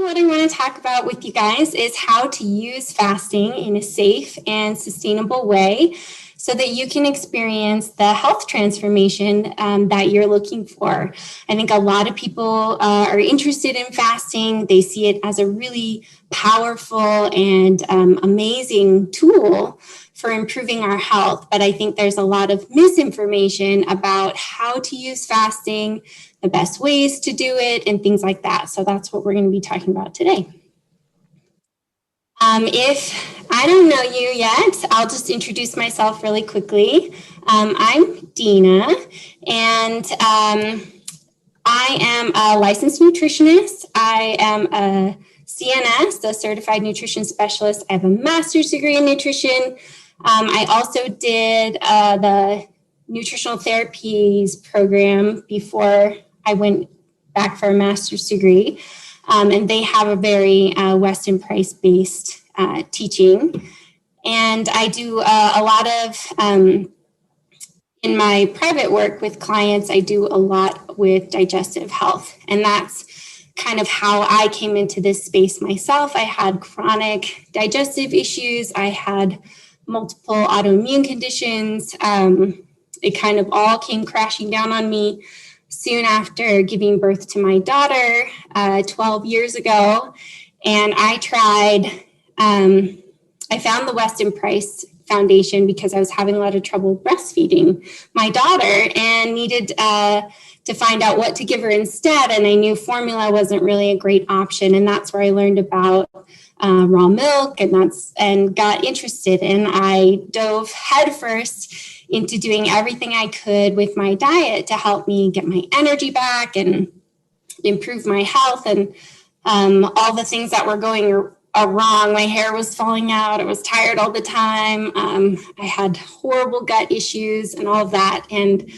what I want to talk about with you guys is how to use fasting in a safe and sustainable way so that you can experience the health transformation that you're looking for. I think a lot of people are interested in fasting. They see it as a really powerful and amazing tool for improving our health. But I think there's a lot of misinformation about how to use fasting, the best ways to do it, and things like that. So that's what we're going to be talking about today. If I don't know you yet, I'll just introduce myself really quickly. I'm Deena, and I am a licensed nutritionist. I am a CNS, a certified nutrition specialist. I have a master's degree in nutrition. I also did the nutritional therapies program before I went back for a master's degree. And they have a very Weston Price-based teaching. And I do a lot of, in my private work with clients, I do a lot with digestive health. And that's kind of how I came into this space myself. I had chronic digestive issues. I had multiple autoimmune conditions. It kind of all came crashing down on me soon after giving birth to my daughter 12 years ago. And I tried, I found the Weston Price Foundation because I was having a lot of trouble breastfeeding my daughter and needed to find out what to give her instead. And I knew formula wasn't really a great option. And that's where I learned about raw milk and got interested. And I dove headfirst into doing everything I could with my diet to help me get my energy back and improve my health and all the things that were going wrong. My hair was falling out. I was tired all the time. I had horrible gut issues and all of that. And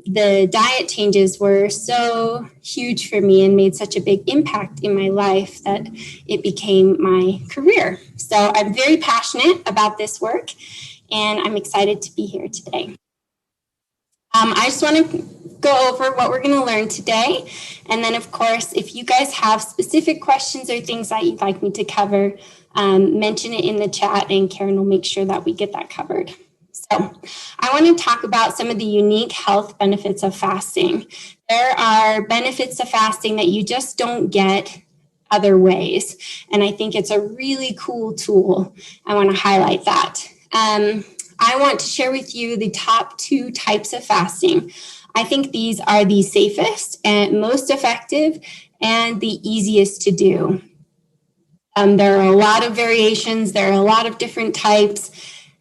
the diet changes were so huge for me and made such a big impact in my life that it became my career. So I'm very passionate about this work, and I'm excited to be here today. I just want to go over what we're going to learn today. And then, of course, if you guys have specific questions or things that you'd like me to cover, mention it in the chat, and Karen will make sure that we get that covered. So I want to talk about some of the unique health benefits of fasting. There are benefits of fasting that you just don't get other ways. And I think it's a really cool tool. I want to highlight that. I want to share with you the top 2 types of fasting. I think these are the safest and most effective and the easiest to do. There are a lot of variations. There are a lot of different types.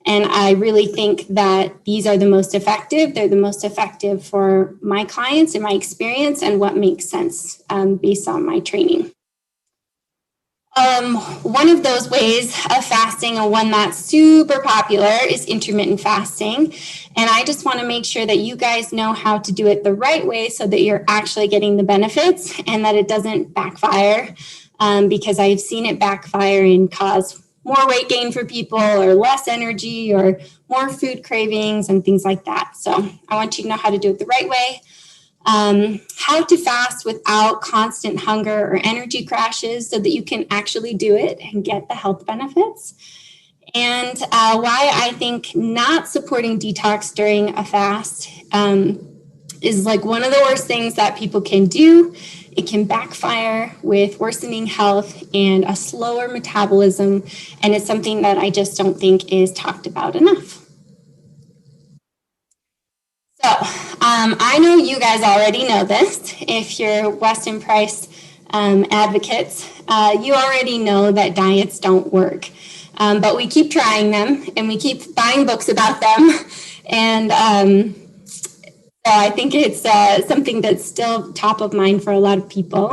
And I really think that these are the most effective. They're the most effective for my clients and my experience and what makes sense based on my training. One of those ways of fasting, and one that's super popular, is intermittent fasting. And I just want to make sure that you guys know how to do it the right way so that you're actually getting the benefits and that it doesn't backfire, because I've seen it backfire and cause more weight gain for people or less energy or more food cravings and things like that. So I want you to know how to do it the right way. How to fast without constant hunger or energy crashes so that you can actually do it and get the health benefits. And why I think not supporting detox during a fast is like one of the worst things that people can do. It can backfire with worsening health and a slower metabolism. And it's something that I just don't think is talked about enough. So I know you guys already know this. If you're Weston Price advocates, you already know that diets don't work. But we keep trying them and we keep buying books about them. And so I think it's something that's still top of mind for a lot of people.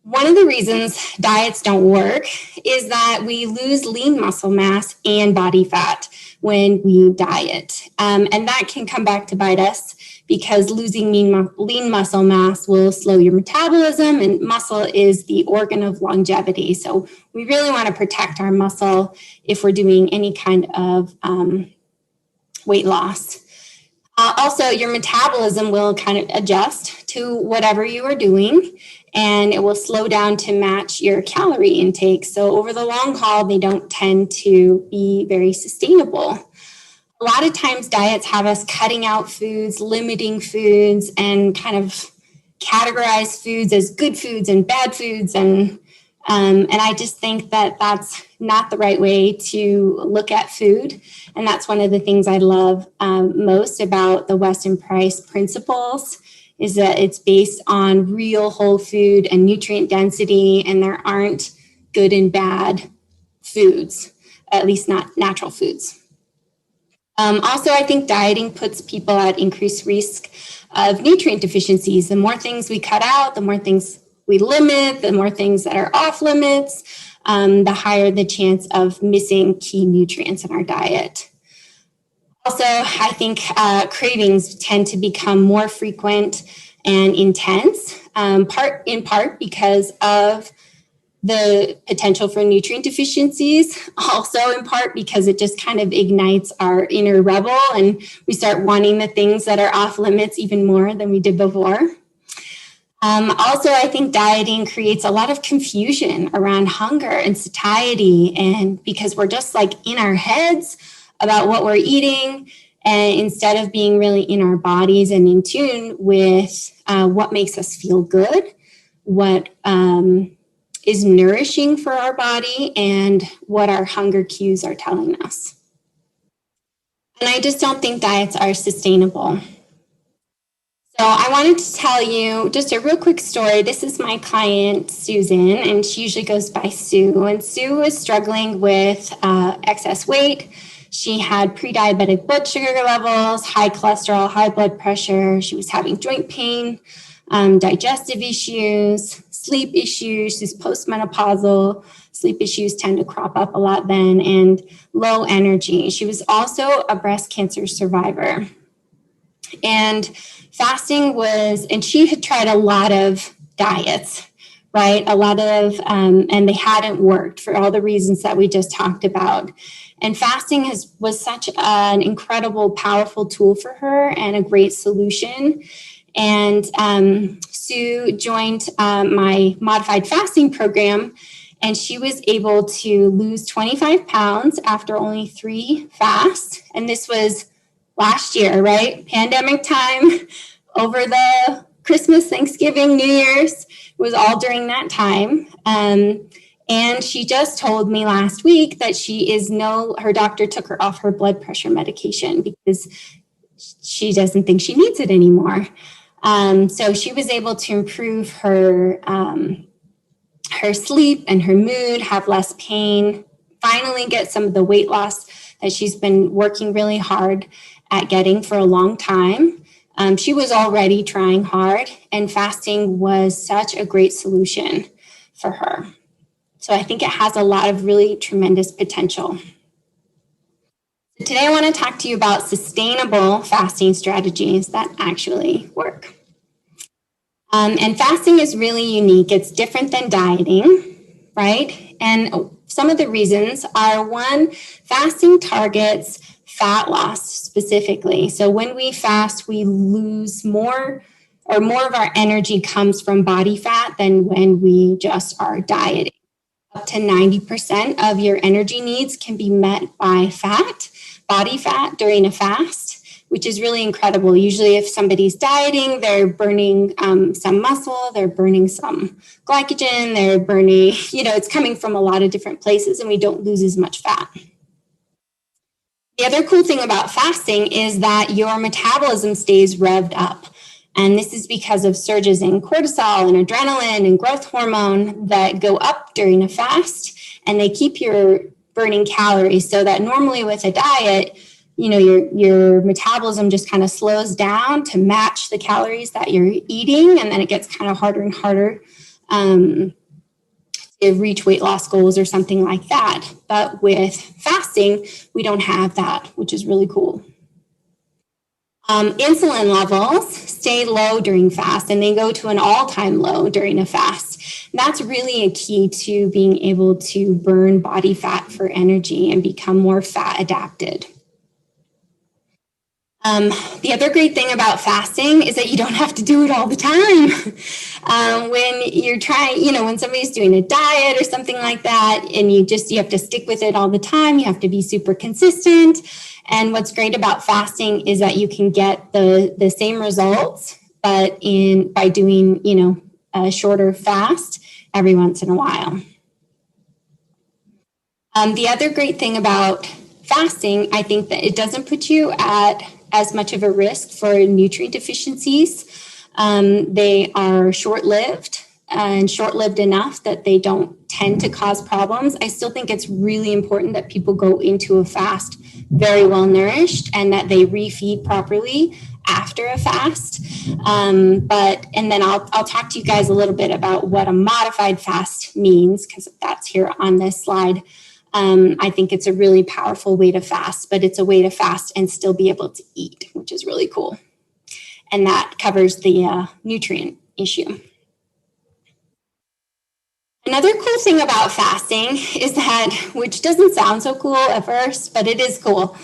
One of the reasons diets don't work is that we lose lean muscle mass and body fat when we diet. And that can come back to bite us because losing lean muscle mass will slow your metabolism, and muscle is the organ of longevity. So we really want to protect our muscle if we're doing any kind of weight loss. Also, your metabolism will kind of adjust to whatever you are doing. and it will slow down to match your calorie intake. So over the long haul, they don't tend to be very sustainable. A lot of times diets have us cutting out foods, limiting foods, and kind of categorize foods as good foods and bad foods. And I just think that that's not the right way to look at food. And that's one of the things I love most about the Weston Price principles, is that it's based on real whole food and nutrient density, and there aren't good and bad foods, at least not natural foods. Also, I think dieting puts people at increased risk of nutrient deficiencies. The more things we cut out, the more things we limit, the more things that are off limits, the higher the chance of missing key nutrients in our diet. Also, I think cravings tend to become more frequent and intense, in part because of the potential for nutrient deficiencies, also in part because it just kind of ignites our inner rebel and we start wanting the things that are off limits even more than we did before. Also, I think dieting creates a lot of confusion around hunger and satiety, and because we're just like in our heads about what we're eating, and instead of being really in our bodies and in tune with what makes us feel good, what is nourishing for our body, and what our hunger cues are telling us. And I just don't think diets are sustainable. So I wanted to tell you just a real quick story. This is my client, Susan, and she usually goes by Sue. And Sue was struggling with excess weight. She had pre-diabetic blood sugar levels, high cholesterol, high blood pressure. She was having joint pain, digestive issues, sleep issues. She's postmenopausal. Sleep issues tend to crop up a lot then, and low energy. She was also a breast cancer survivor. And fasting was, and she had tried a lot of diets, right? A lot of, and they hadn't worked for all the reasons that we just talked about. And fasting was such an incredible, powerful tool for her and a great solution. And Sue joined my modified fasting program, and she was able to lose 25 pounds after only 3 fasts. And this was last year, right? Pandemic time, over the Christmas, Thanksgiving, New Year's, it was all during that time. And she just told me last week that her doctor took her off her blood pressure medication because she doesn't think she needs it anymore. So she was able to improve her sleep and her mood, have less pain, finally get some of the weight loss that she's been working really hard at getting for a long time. She was already trying hard, and fasting was such a great solution for her. So I think it has a lot of really tremendous potential. Today I want to talk to you about sustainable fasting strategies that actually work. And fasting is really unique. It's different than dieting, right? And some of the reasons are, one, fasting targets fat loss specifically. So when we fast, we lose more of our energy comes from body fat than when we just are dieting. Up to 90% of your energy needs can be met by fat, body fat during a fast, which is really incredible. Usually if somebody's dieting, they're burning some muscle, they're burning some glycogen, they're burning, it's coming from a lot of different places, and we don't lose as much fat. The other cool thing about fasting is that your metabolism stays revved up. And this is because of surges in cortisol and adrenaline and growth hormone that go up during a fast, and they keep your burning calories, so that normally with a diet, your metabolism just kind of slows down to match the calories that you're eating, and then it gets kind of harder and harder to reach weight loss goals or something like that. But with fasting, we don't have that, which is really cool. Insulin levels stay low during fast, and they go to an all-time low during a fast. And that's really a key to being able to burn body fat for energy and become more fat adapted. The other great thing about fasting is that you don't have to do it all the time. When you're trying, when somebody's doing a diet or something like that, and you have to stick with it all the time, you have to be super consistent. And what's great about fasting is that you can get the same results, but by doing, a shorter fast every once in a while. The other great thing about fasting, I think that it doesn't put you at as much of a risk for nutrient deficiencies. They are short-lived and short-lived enough that they don't tend to cause problems. I still think it's really important that people go into a fast very well nourished and that they refeed properly after a fast. And then I'll talk to you guys a little bit about what a modified fast means, because that's here on this slide. I think it's a really powerful way to fast, but it's a way to fast and still be able to eat, which is really cool. And that covers the nutrient issue. Another cool thing about fasting is that, which doesn't sound so cool at first, but it is cool,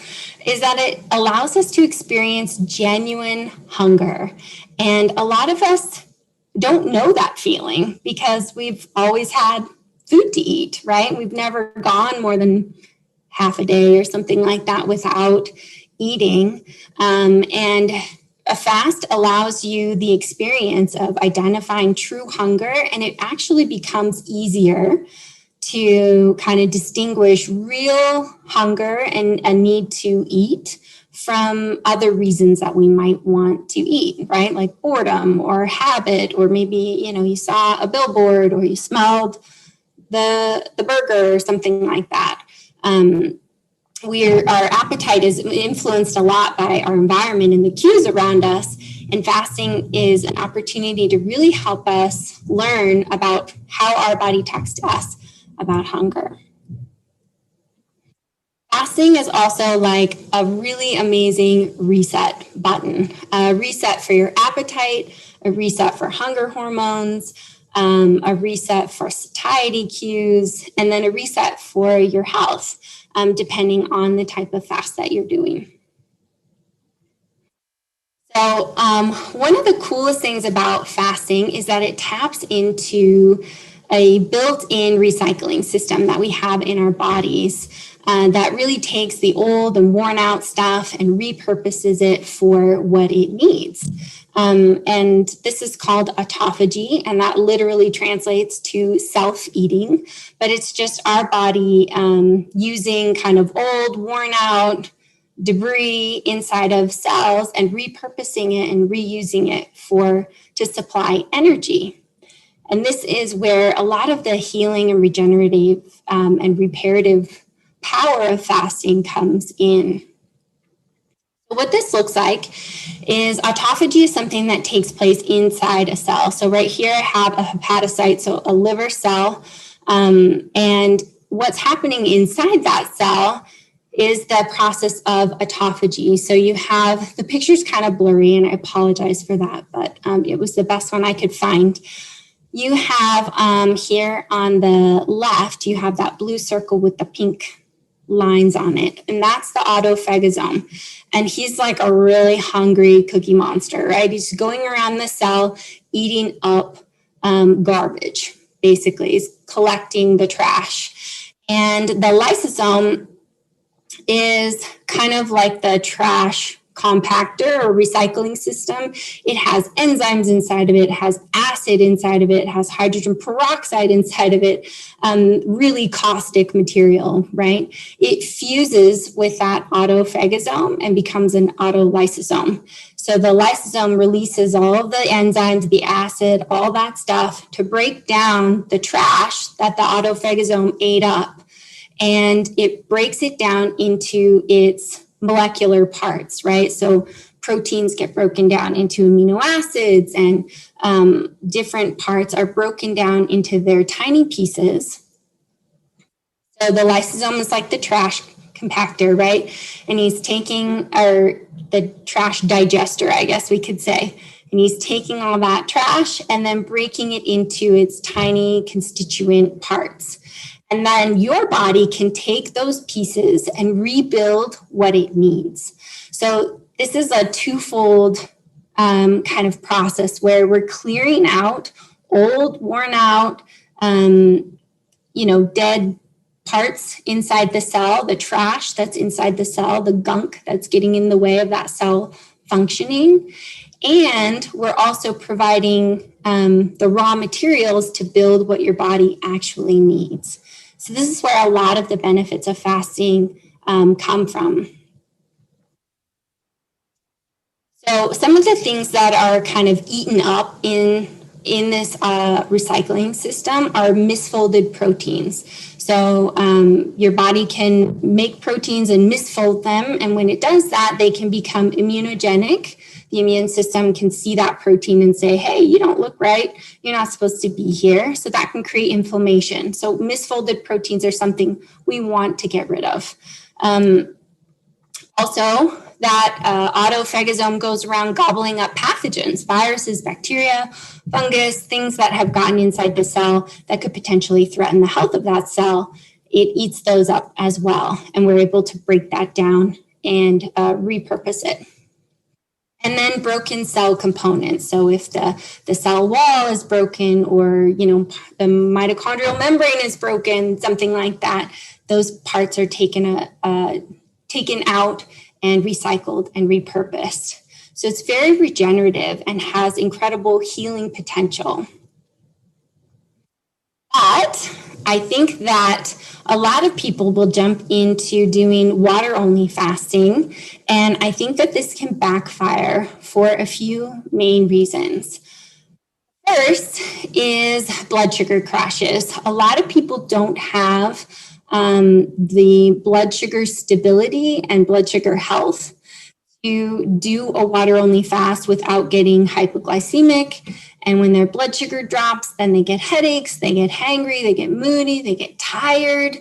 is that it allows us to experience genuine hunger. And a lot of us don't know that feeling because we've always had food to eat, right? We've never gone more than half a day or something like that without eating. And a fast allows you the experience of identifying true hunger, and it actually becomes easier to kind of distinguish real hunger and a need to eat from other reasons that we might want to eat, right? Like boredom or habit, or maybe, you saw a billboard or you smelled the burger or something like that. Our appetite is influenced a lot by our environment and the cues around us. And fasting is an opportunity to really help us learn about how our body talks to us about hunger. Fasting is also like a really amazing reset button, a reset for your appetite, a reset for hunger hormones, a reset for satiety cues, and then a reset for your health, depending on the type of fast that you're doing. So one of the coolest things about fasting is that it taps into a built-in recycling system that we have in our bodies that really takes the old and worn out stuff and repurposes it for what it needs. And this is called autophagy, and that literally translates to self-eating, but it's just our body using kind of old, worn out debris inside of cells and repurposing it and reusing it to supply energy. And this is where a lot of the healing and regenerative and reparative power of fasting comes in. What this looks like is autophagy is something that takes place inside a cell. So right here I have a hepatocyte, so a liver cell. And what's happening inside that cell is the process of autophagy. So you have, the picture's kind of blurry and I apologize for that, but it was the best one I could find. You have here on the left, you have that blue circle with the pink lines on it, and that's the autophagosome. And he's like a really hungry cookie monster, right? He's going around the cell eating up garbage, basically. He's collecting the trash. And the lysosome is kind of like the trash compactor or recycling system. It has enzymes inside of it, has acid inside of it, has hydrogen peroxide inside of it, really caustic material, right? It fuses with that autophagosome and becomes an autolysosome. So the lysosome releases all of the enzymes, the acid, all that stuff to break down the trash that the autophagosome ate up. And it breaks it down into its molecular parts, right? So proteins get broken down into amino acids, and different parts are broken down into their tiny pieces. So the lysosome is like the trash compactor, right? And he's taking, or the trash digester, I guess we could say. And he's taking all that trash and then breaking it into its tiny constituent parts. And then your body can take those pieces and rebuild what it needs. So this is a twofold kind of process where we're clearing out old, worn out, dead parts inside the cell, the trash that's inside the cell, the gunk that's getting in the way of that cell functioning. And we're also providing the raw materials to build what your body actually needs. So this is where a lot of the benefits of fasting come from. So some of the things that are kind of eaten up in this recycling system are misfolded proteins. So your body can make proteins and misfold them. And when it does that, they can become immunogenic. The immune system can see that protein and say, hey, you don't look right. You're not supposed to be here. So that can create inflammation. So misfolded proteins are something we want to get rid of. Also, that autophagosome goes around gobbling up pathogens, viruses, bacteria, fungus, things that have gotten inside the cell that could potentially threaten the health of that cell. It eats those up as well. And we're able to break that down and repurpose it. And then broken cell components. So if the cell wall is broken, or the mitochondrial membrane is broken, something like that, those parts are taken out and recycled and repurposed. So it's very regenerative and has incredible healing potential. But I think that a lot of people will jump into doing water-only fasting, and I think that this can backfire for a few main reasons. First is blood sugar crashes. A lot of people don't have the blood sugar stability and blood sugar health to do a water-only fast without getting hypoglycemic. And when their blood sugar drops, then they get headaches, they get hangry, they get moody, they get tired.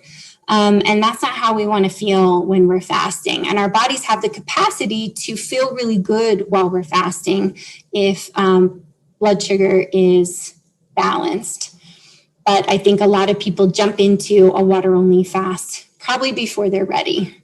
And that's not how we want to feel when we're fasting. And our bodies have the capacity to feel really good while we're fasting if blood sugar is balanced. But I think a lot of people jump into a water-only fast probably before they're ready.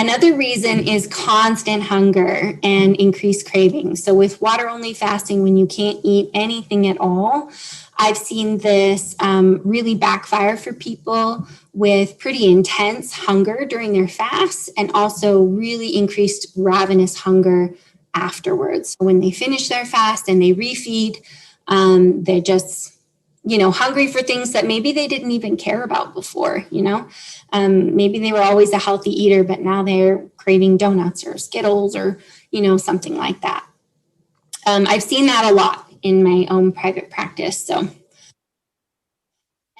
Another reason is constant hunger and increased cravings. So with water-only fasting, when you can't eat anything at all, I've seen this really backfire for people with pretty intense hunger during their fasts, and also really increased ravenous hunger afterwards. So when they finish their fast and they refeed, they're just hungry for things that maybe they didn't even care about before, maybe they were always a healthy eater, but now they're craving donuts or Skittles or, something like that. I've seen that a lot in my own private practice. So,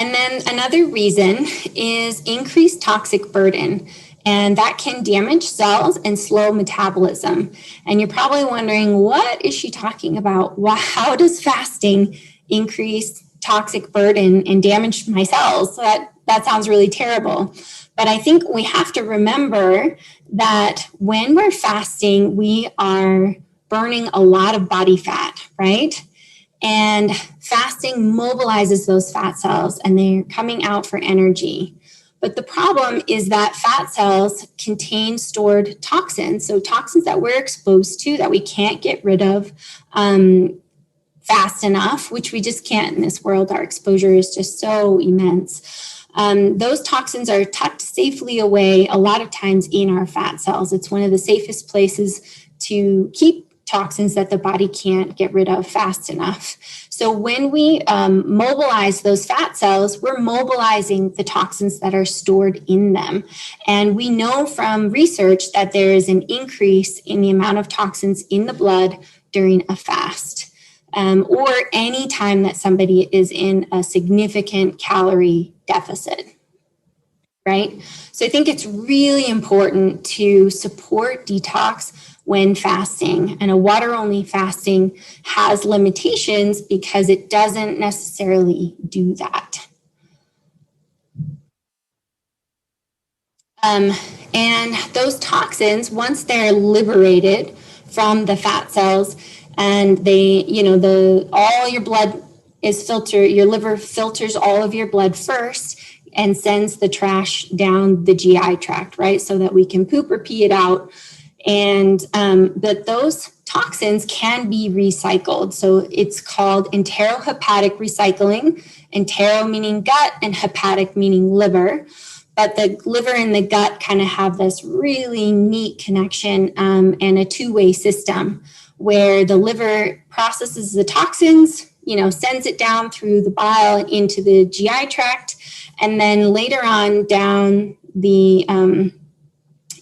and then another reason is increased toxic burden, and that can damage cells and slow metabolism. And you're probably wondering, what is she talking about? How does fasting increase toxic burden and damage my cells? So that sounds really terrible. But I think we have to remember that when we're fasting, we are burning a lot of body fat, right? And fasting mobilizes those fat cells and they're coming out for energy. But the problem is that fat cells contain stored toxins. So toxins that we're exposed to that we can't get rid of fast enough, which we just can't in this world. Our exposure is just so immense. Those toxins are tucked safely away a lot of times in our fat cells. It's one of the safest places to keep toxins that the body can't get rid of fast enough. So when we mobilize those fat cells, we're mobilizing the toxins that are stored in them. And we know from research that there is an increase in the amount of toxins in the blood during a fast. Or any time that somebody is in a significant calorie deficit, right? So I think it's really important to support detox when fasting. And a water-only fasting has limitations because it doesn't necessarily do that. And those toxins, once they're liberated from the fat cells, and they, all your blood is filtered, your liver filters all of your blood first and sends the trash down the GI tract, right? So that we can poop or pee it out. and that those toxins can be recycled. So it's called enterohepatic recycling, entero meaning gut and hepatic meaning liver. But the liver and the gut kind of have this really neat connection and a two-way system where the liver processes the toxins, sends it down through the bile into the GI tract, and then later on down the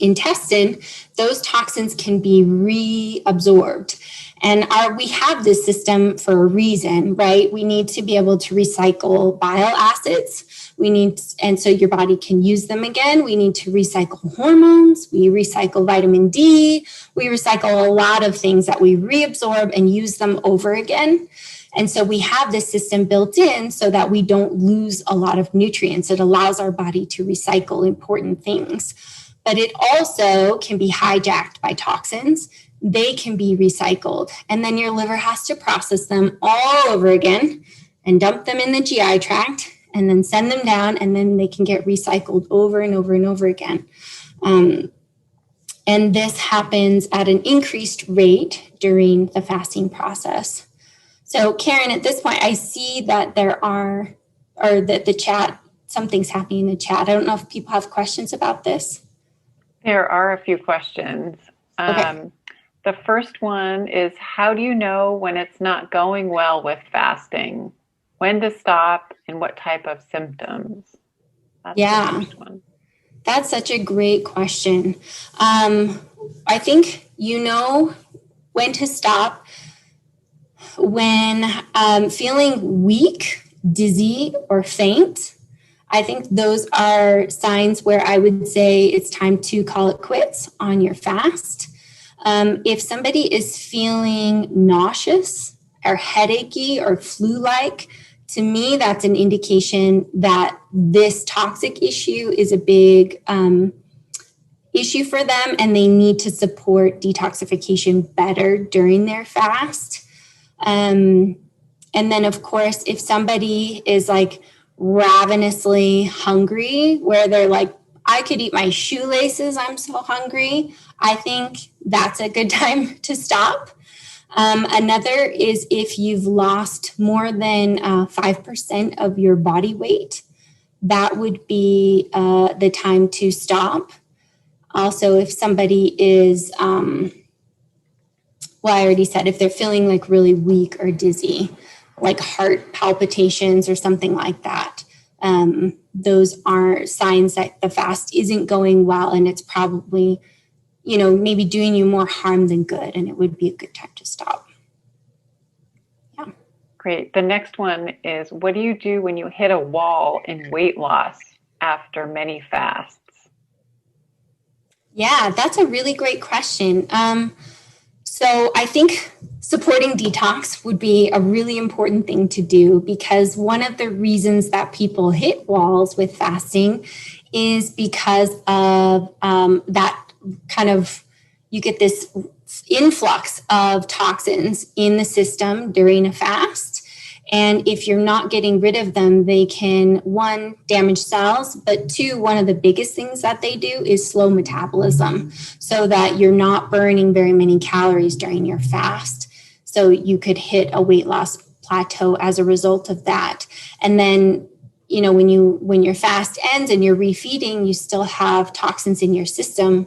intestine, those toxins can be reabsorbed. And we have this system for a reason, right? We need to be able to recycle bile acids. And so your body can use them again. We need to recycle hormones. We recycle vitamin D. We recycle a lot of things that we reabsorb and use them over again. And so we have this system built in so that we don't lose a lot of nutrients. It allows our body to recycle important things. But it also can be hijacked by toxins. They can be recycled. And then your liver has to process them all over again and dump them in the GI tract and then send them down, and then they can get recycled over and over and over again. And this happens at an increased rate during the fasting process. So Karen, at this point, I see that the chat, something's happening in the chat. I don't know if people have questions about this. There are a few questions. Okay. The first one is, how do you know when it's not going well with fasting? When to stop and what type of symptoms? That's the first one. That's such a great question. I think when to stop when feeling weak, dizzy, or faint. I think those are signs where I would say it's time to call it quits on your fast. If somebody is feeling nauseous or headachy or flu-like, to me, that's an indication that this toxic issue is a big issue for them, and they need to support detoxification better during their fast. And then, of course, if somebody is like ravenously hungry, where they're like, I could eat my shoelaces, I'm so hungry, I think that's a good time to stop. Another is if you've lost more than 5% of your body weight, that would be the time to stop. Also, if somebody is, I already said, if they're feeling like really weak or dizzy, like heart palpitations or something like that, those are signs that the fast isn't going well, and it's probably, maybe doing you more harm than good, and it would be a good time to stop. Yeah. Great. The next one is, what do you do when you hit a wall in weight loss after many fasts? Yeah, that's a really great question. So I think supporting detox would be a really important thing to do, because one of the reasons that people hit walls with fasting is because of that kind of, you get this influx of toxins in the system during a fast. And if you're not getting rid of them, they can, one, damage cells, but two, one of the biggest things that they do is slow metabolism, so that you're not burning very many calories during your fast. So you could hit a weight loss plateau as a result of that. And then, when your fast ends and you're refeeding, you still have toxins in your system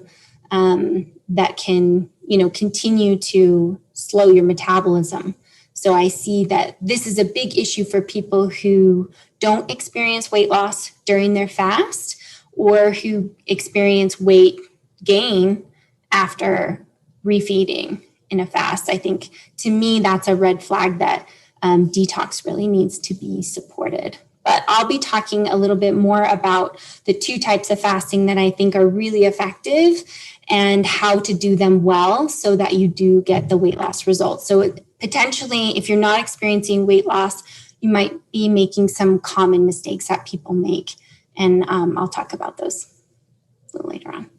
that can, continue to slow your metabolism. So I see that this is a big issue for people who don't experience weight loss during their fast, or who experience weight gain after refeeding in a fast. I think, to me, that's a red flag that detox really needs to be supported. But I'll be talking a little bit more about the two types of fasting that I think are really effective and how to do them well so that you do get the weight loss results. So potentially, if you're not experiencing weight loss, you might be making some common mistakes that people make. And I'll talk about those a little later on.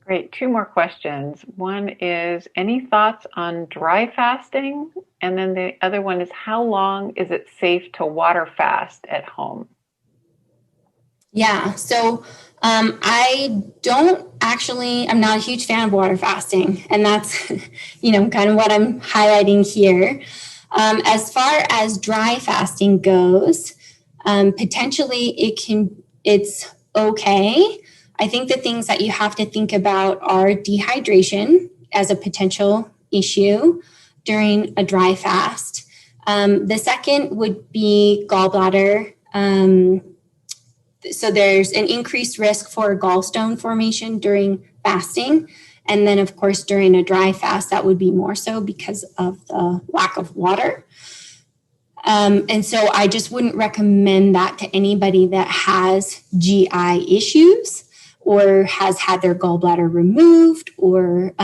Great. Two more questions. One is, any thoughts on dry fasting? And then the other one is, how long is it safe to water fast at home? Yeah. So I don't actually, I'm not a huge fan of water fasting, and that's, kind of what I'm highlighting here. As far as dry fasting goes, potentially it's okay. I think the things that you have to think about are dehydration as a potential issue during a dry fast. The second would be gallbladder. So there's an increased risk for gallstone formation during fasting. And then, of course, during a dry fast, that would be more so because of the lack of water. And so I just wouldn't recommend that to anybody that has GI issues or has had their gallbladder removed or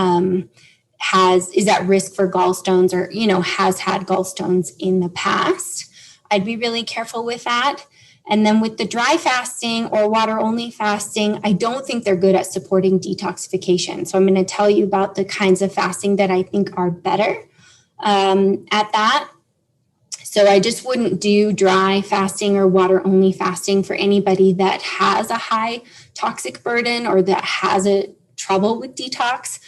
is at risk for gallstones or, has had gallstones in the past. I'd be really careful with that. And then with the dry fasting or water only fasting, I don't think they're good at supporting detoxification. So I'm going to tell you about the kinds of fasting that I think are better at that. So I just wouldn't do dry fasting or water only fasting for anybody that has a high toxic burden or that has a trouble with detox.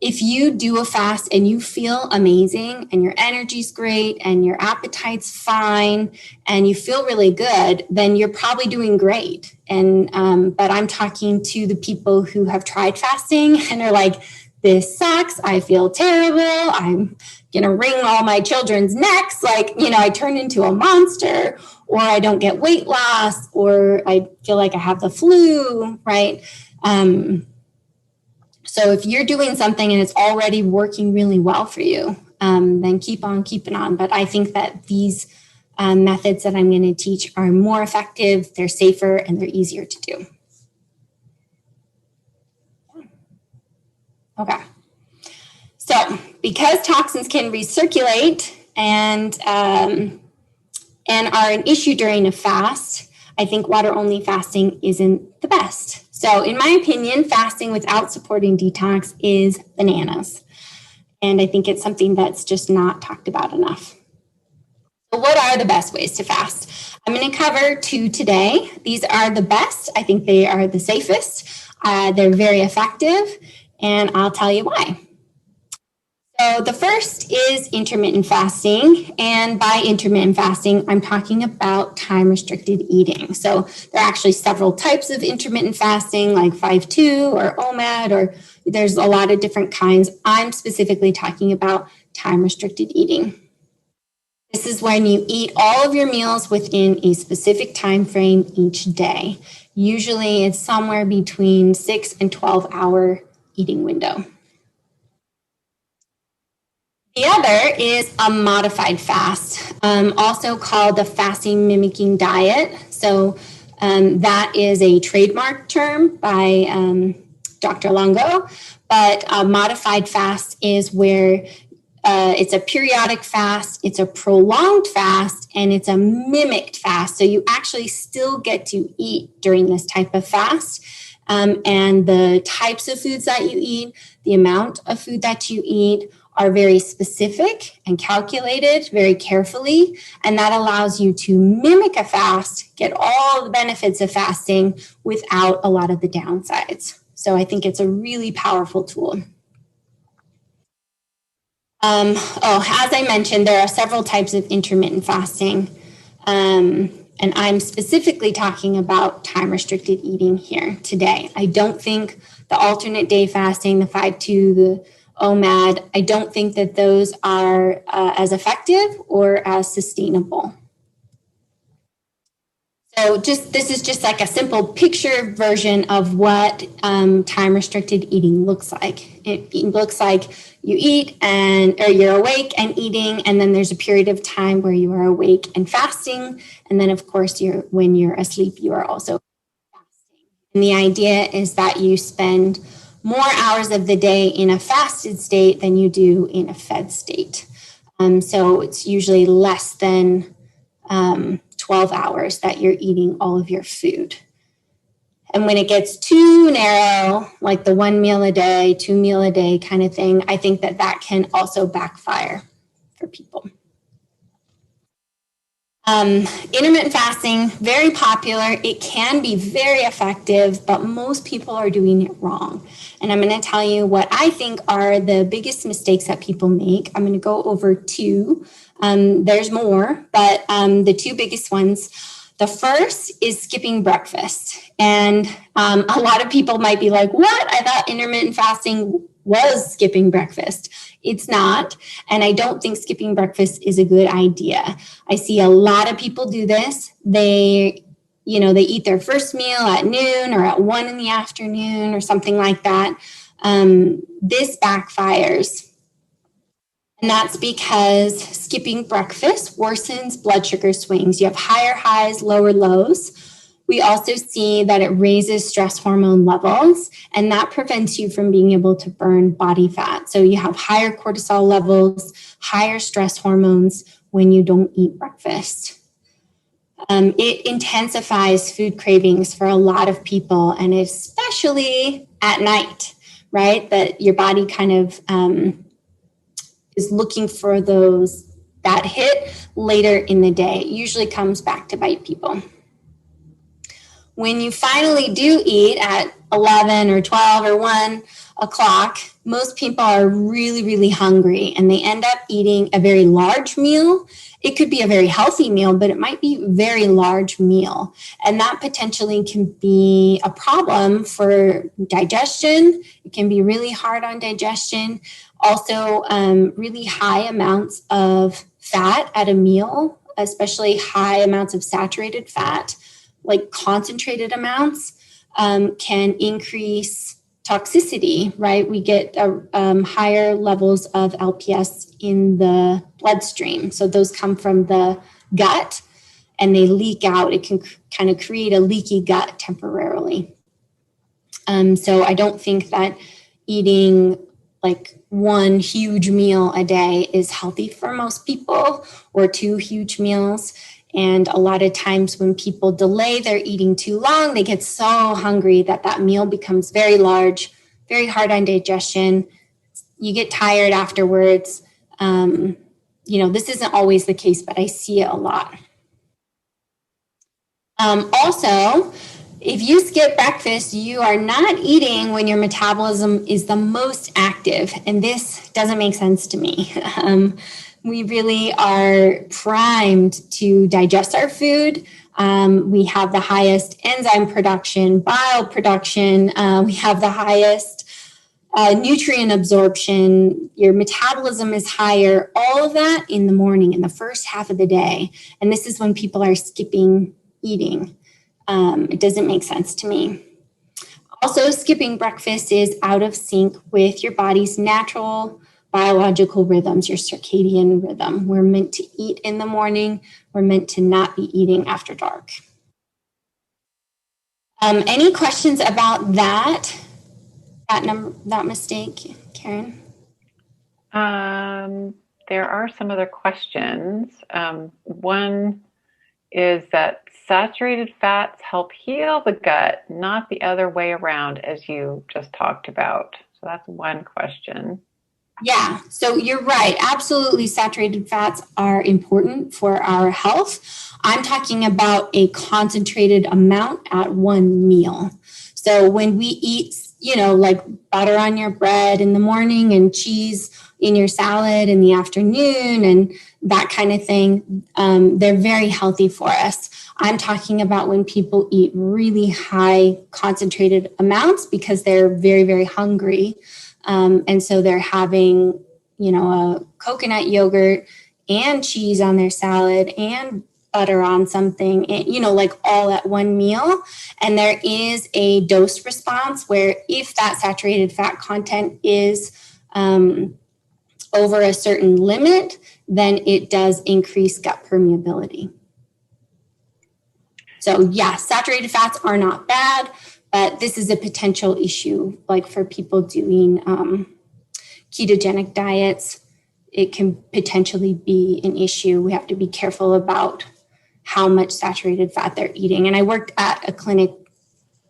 If you do a fast and you feel amazing and your energy's great and your appetite's fine and you feel really good, then you're probably doing great. And but I'm talking to the people who have tried fasting and are like, this sucks. I feel terrible. I'm going to wring all my children's necks. I turn into a monster, or I don't get weight loss, or I feel like I have the flu, right? So if you're doing something and it's already working really well for you, then keep on keeping on. But I think that these methods that I'm going to teach are more effective, they're safer, and they're easier to do. Okay. So because toxins can recirculate and are an issue during a fast, I think water-only fasting isn't the best. So in my opinion, fasting without supporting detox is bananas. And I think it's something that's just not talked about enough. So what are the best ways to fast? I'm going to cover 2 today. These are the best. I think they are the safest. They're very effective, and I'll tell you why. So the first is intermittent fasting. And by intermittent fasting, I'm talking about time-restricted eating. So there are actually several types of intermittent fasting, like 5-2 or OMAD, or there's a lot of different kinds. I'm specifically talking about time-restricted eating. This is when you eat all of your meals within a specific time frame each day. Usually it's somewhere between 6 and 12-hour eating window. The other is a modified fast, also called the fasting mimicking diet. So that is a trademark term by Dr. Longo, but a modified fast is where it's a periodic fast, it's a prolonged fast, and it's a mimicked fast. So you actually still get to eat during this type of fast. And the types of foods that you eat, the amount of food that you eat are very specific and calculated very carefully. And that allows you to mimic a fast, get all the benefits of fasting without a lot of the downsides. So I think it's a really powerful tool. As I mentioned, there are several types of intermittent fasting. And I'm specifically talking about time-restricted eating here today. I don't think the alternate day fasting, the 5-2, the OMAD, I don't think that those are as effective or as sustainable. So this is just like a simple picture version of what time-restricted eating looks like. It looks like you eat or you're awake and eating, and then there's a period of time where you are awake and fasting. And then, of course, when you're asleep, you are also fasting. And the idea is that you spend more hours of the day in a fasted state than you do in a fed state. So it's usually less than 12 hours that you're eating all of your food. And when it gets too narrow, like the 1 meal a day, 2 meal a day kind of thing, I think that can also backfire for people. Intermittent fasting, very popular. It can be very effective, but most people are doing it wrong. And I'm going to tell you what I think are the biggest mistakes that people make. I'm going to go over two. There's more, but the two biggest ones. The first is skipping breakfast. And a lot of people might be like, what? I thought intermittent fasting was skipping breakfast. It's not. And I don't think skipping breakfast is a good idea. I see a lot of people do this. They eat their first meal at noon or at 1 in the afternoon or something like that. This backfires. And that's because skipping breakfast worsens blood sugar swings. You have higher highs, lower lows. We also see that it raises stress hormone levels, and that prevents you from being able to burn body fat. So you have higher cortisol levels, higher stress hormones when you don't eat breakfast. It intensifies food cravings for a lot of people, and especially at night, right? That your body kind of is looking for that hit later in the day. It usually comes back to bite people. When you finally do eat at 11 or 12 or 1 o'clock, most people are really, really hungry, and they end up eating a very large meal. It could be a very healthy meal, but it might be a very large meal. And that potentially can be a problem for digestion. It can be really hard on digestion. Also, really high amounts of fat at a meal, especially high amounts of saturated fat, like concentrated amounts, can increase toxicity, right? We get higher levels of LPS in the bloodstream. So those come from the gut and they leak out. It can kind of create a leaky gut temporarily. So I don't think that eating like one huge meal a day is healthy for most people, or 2 huge meals. And a lot of times when people delay their eating too long, they get so hungry that meal becomes very large, very hard on digestion. You get tired afterwards. This isn't always the case, but I see it a lot. Also, if you skip breakfast, you are not eating when your metabolism is the most active. And this doesn't make sense to me. We really are primed to digest our food. We have the highest enzyme production, bile production. We have the highest nutrient absorption. Your metabolism is higher. All of that in the morning, in the first half of the day. And this is when people are skipping eating. It doesn't make sense to me. Also, skipping breakfast is out of sync with your body's natural biological rhythms, your circadian rhythm. We're meant to eat in the morning. We're meant to not be eating after dark. Any questions about that mistake, Karen? There are some other questions. One is that saturated fats help heal the gut, not the other way around, as you just talked about. So that's one question. Yeah, so you're right. Absolutely, saturated fats are important for our health. I'm talking about a concentrated amount at one meal. So when we eat, like butter on your bread in the morning and cheese in your salad in the afternoon and that kind of thing, they're very healthy for us. I'm talking about when people eat really high concentrated amounts because they're very, very hungry. And so they're having, a coconut yogurt and cheese on their salad and butter on something, like all at one meal. And there is a dose response where if that saturated fat content is over a certain limit, then it does increase gut permeability. So yeah, saturated fats are not bad, but this is a potential issue, like for people doing ketogenic diets. It can potentially be an issue. We have to be careful about how much saturated fat they're eating. And I worked at a clinic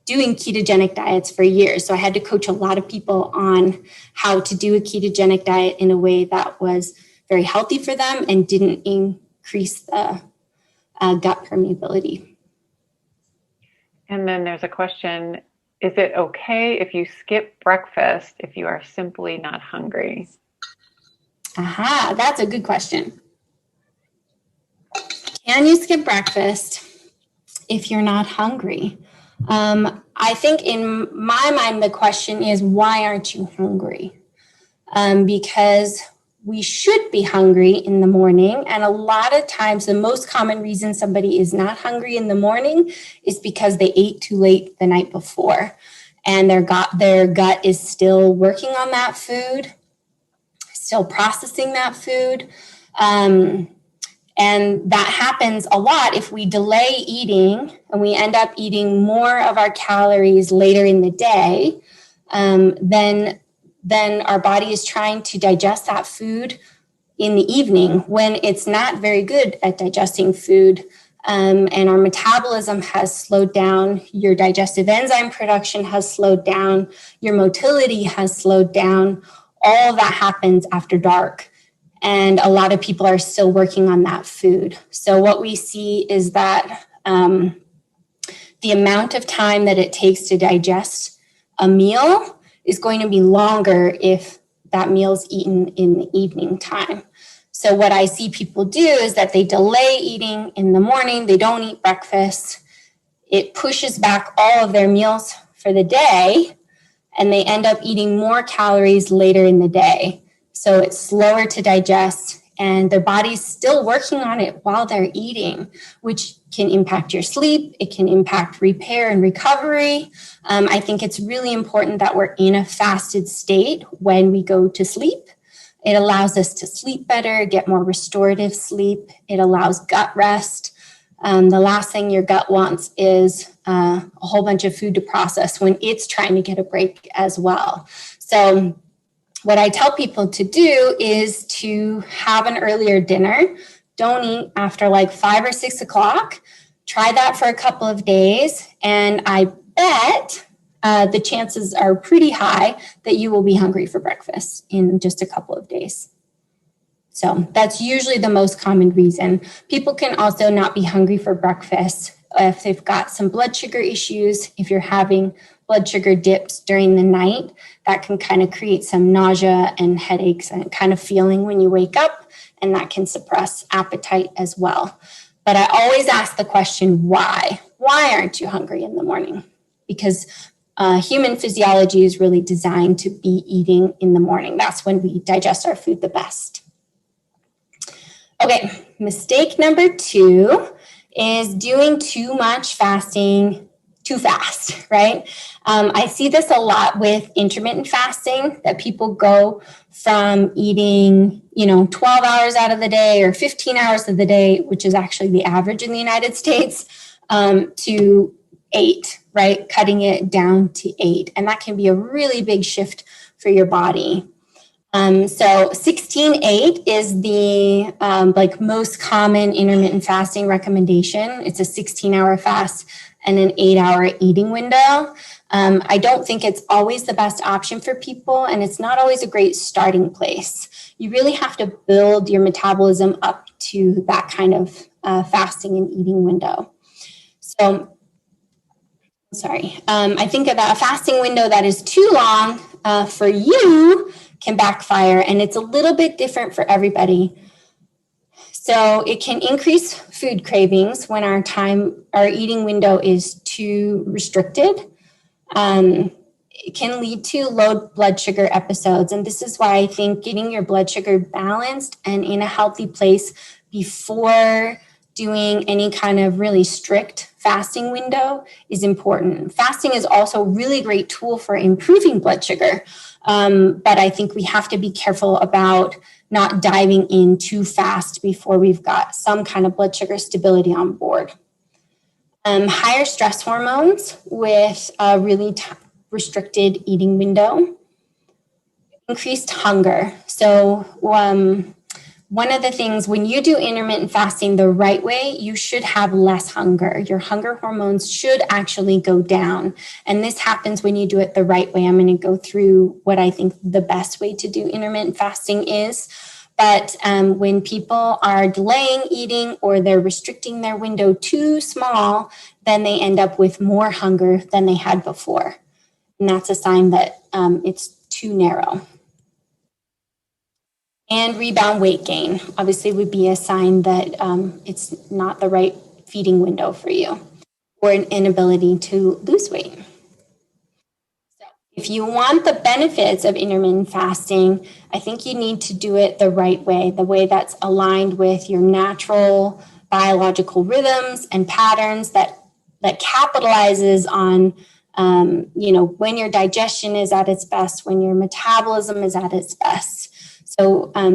doing ketogenic diets for years. So I had to coach a lot of people on how to do a ketogenic diet in a way that was very healthy for them and didn't increase the gut permeability. And then there's a question, is it okay if you skip breakfast if you are simply not hungry? Aha, that's a good question. Can you skip breakfast if you're not hungry? I think in my mind, the question is, why aren't you hungry? Because we should be hungry in the morning. And a lot of times, the most common reason somebody is not hungry in the morning is because they ate too late the night before. And their gut is still working on that food, still processing that food. And that happens a lot if we delay eating and we end up eating more of our calories later in the day. Then our body is trying to digest that food in the evening when it's not very good at digesting food. And our metabolism has slowed down. Your digestive enzyme production has slowed down. Your motility has slowed down. All of that happens after dark. And a lot of people are still working on that food. So what we see is that the amount of time that it takes to digest a meal is going to be longer if that meal's eaten in the evening time. So what I see people do is that they delay eating in the morning. They don't eat breakfast. It pushes back all of their meals for the day, and they end up eating more calories later in the day. So it's slower to digest, and their body's still working on it while they're eating, which can impact your sleep. It can impact repair and recovery. I think it's really important that we're in a fasted state when we go to sleep. It allows us to sleep better, get more restorative sleep. It allows gut rest. The last thing your gut wants is a whole bunch of food to process when it's trying to get a break as well. So what I tell people to do is to have an earlier dinner. Don't eat after like 5 or 6 o'clock. Try that for a couple of days. And I bet the chances are pretty high that you will be hungry for breakfast in just a couple of days. So that's usually the most common reason. People can also not be hungry for breakfast if they've got some blood sugar issues, if you're having blood sugar dips during the night. That can kind of create some nausea and headaches and kind of feeling when you wake up, and that can suppress appetite as well. But I always ask the question, why? Why aren't you hungry in the morning? Because human physiology is really designed to be eating in the morning. That's when we digest our food the best. Okay, mistake number 2 is doing too much fasting too fast, right? I see this a lot with intermittent fasting, that people go from eating, 12 hours out of the day or 15 hours of the day, which is actually the average in the United States, to 8, right? Cutting it down to 8. And that can be a really big shift for your body. So 16-8 is the most common intermittent fasting recommendation. It's a 16-hour fast and an 8-hour eating window. I don't think it's always the best option for people, and it's not always a great starting place. You really have to build your metabolism up to that kind of fasting and eating window. So, I think about a fasting window that is too long for you can backfire, and it's a little bit different for everybody. So it can increase food cravings when our eating window is too restricted. It can lead to low blood sugar episodes. And this is why I think getting your blood sugar balanced and in a healthy place before doing any kind of really strict fasting window is important. Fasting is also a really great tool for improving blood sugar. But I think we have to be careful about not diving in too fast before we've got some kind of blood sugar stability on board. Higher stress hormones with a really restricted eating window. Increased hunger. So one of the things, when you do intermittent fasting the right way, you should have less hunger. Your hunger hormones should actually go down. And this happens when you do it the right way. I'm going to go through what I think the best way to do intermittent fasting is. But when people are delaying eating or they're restricting their window too small, then they end up with more hunger than they had before. And that's a sign that it's too narrow. And rebound weight gain obviously would be a sign that it's not the right feeding window for you, or an inability to lose weight. So if you want the benefits of intermittent fasting, I think you need to do it the right way, the way that's aligned with your natural biological rhythms and patterns that capitalizes on when your digestion is at its best, when your metabolism is at its best. So I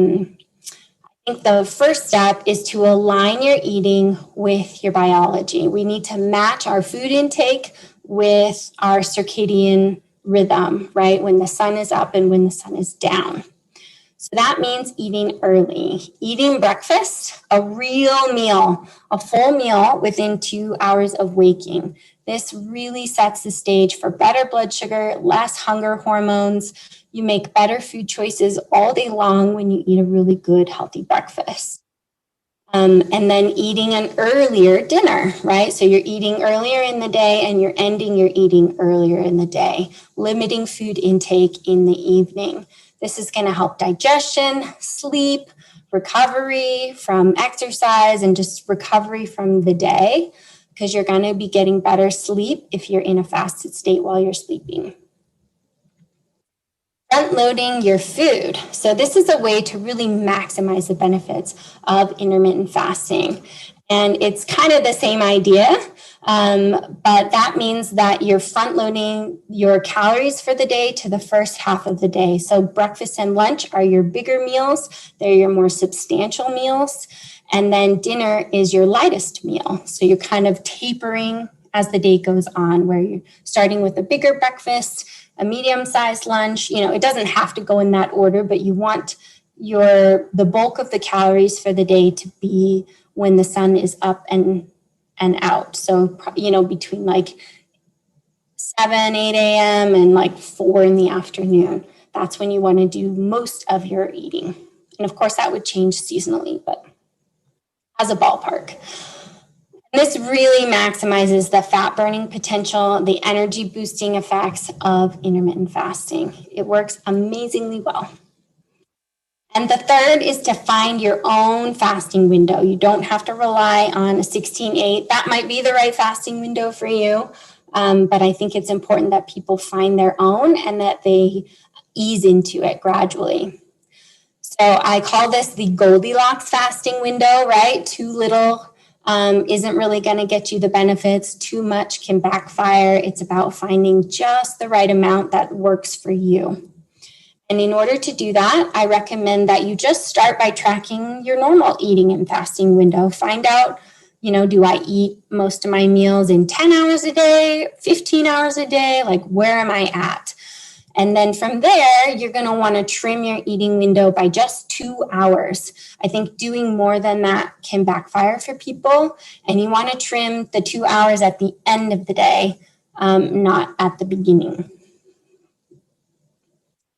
think the first step is to align your eating with your biology. We need to match our food intake with our circadian rhythm, right? When the sun is up and when the sun is down. So that means eating early, eating breakfast, a real meal, a full meal within 2 hours of waking. This really sets the stage for better blood sugar, less hunger hormones. You make better food choices all day long when you eat a really good, healthy breakfast. And then eating an earlier dinner, right? So you're eating earlier in the day and you're ending your eating earlier in the day, limiting food intake in the evening. This is going to help digestion, sleep, recovery from exercise, and just recovery from the day, because you're going to be getting better sleep if you're in a fasted state while you're sleeping. Front loading your food. So this is a way to really maximize the benefits of intermittent fasting. And it's kind of the same idea, but that means that you're front loading your calories for the day to the first half of the day. So breakfast and lunch are your bigger meals. They're your more substantial meals. And then dinner is your lightest meal. So you're kind of tapering as the day goes on, where you're starting with a bigger breakfast, a medium-sized lunch. It doesn't have to go in that order, but you want the bulk of the calories for the day to be when the sun is up and out. So, between like 7, 8 a.m. and like 4 in the afternoon. That's when you want to do most of your eating. And of course, that would change seasonally, but as a ballpark. This really maximizes the fat burning potential, the energy boosting effects of intermittent fasting. It works amazingly well. And the third is to find your own fasting window. You don't have to rely on a 16-8. That might be the right fasting window for you, but I think it's important that people find their own and that they ease into it gradually. So I call this the Goldilocks fasting window, right? Too little isn't really going to get you the benefits. Too much can backfire. It's about finding just the right amount that works for you. And in order to do that, I recommend that you just start by tracking your normal eating and fasting window. Find out, do I eat most of my meals in 10 hours a day, 15 hours a day? Like, where am I at? And then from there, you're going to want to trim your eating window by just 2 hours. I think doing more than that can backfire for people. And you want to trim the 2 hours at the end of the day, not at the beginning.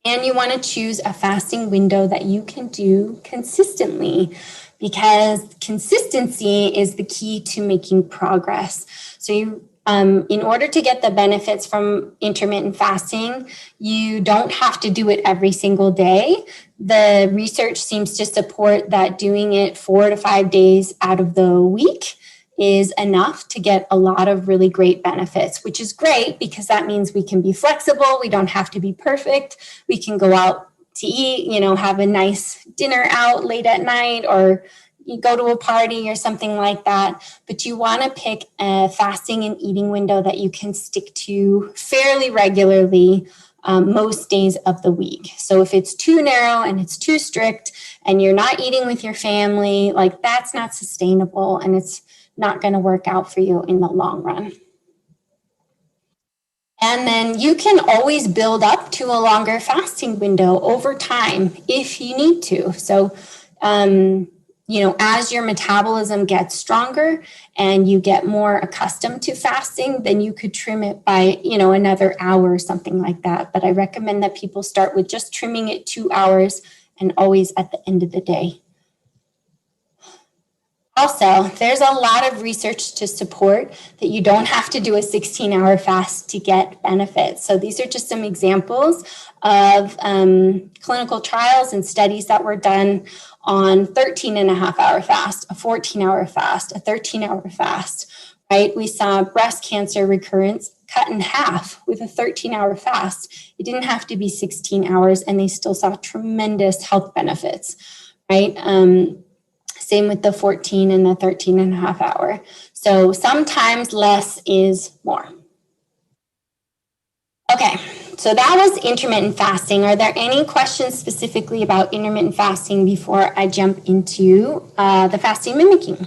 And you want to choose a fasting window that you can do consistently, because consistency is the key to making progress. So in order to get the benefits from intermittent fasting, you don't have to do it every single day. The research seems to support that doing it 4 to 5 days out of the week is enough to get a lot of really great benefits, which is great because that means we can be flexible. We don't have to be perfect. We can go out to eat, have a nice dinner out late at night, or you go to a party or something like that. But you want to pick a fasting and eating window that you can stick to fairly regularly most days of the week. So if it's too narrow and it's too strict and you're not eating with your family, like, that's not sustainable, and it's not going to work out for you in the long run. And then you can always build up to a longer fasting window over time if you need to. So, as your metabolism gets stronger and you get more accustomed to fasting, then you could trim it by, another hour or something like that. But I recommend that people start with just trimming it 2 hours and always at the end of the day. Also, there's a lot of research to support that you don't have to do a 16-hour fast to get benefits. So these are just some examples of clinical trials and studies that were done on 13.5-hour fast, a 14-hour fast, a 13-hour fast, right? We saw breast cancer recurrence cut in half with a 13-hour fast. It didn't have to be 16 hours, and they still saw tremendous health benefits, right? Same with the 14 and the 13.5-hour. So sometimes less is more. Okay, so that was intermittent fasting. Are there any questions specifically about intermittent fasting before I jump into the fasting mimicking?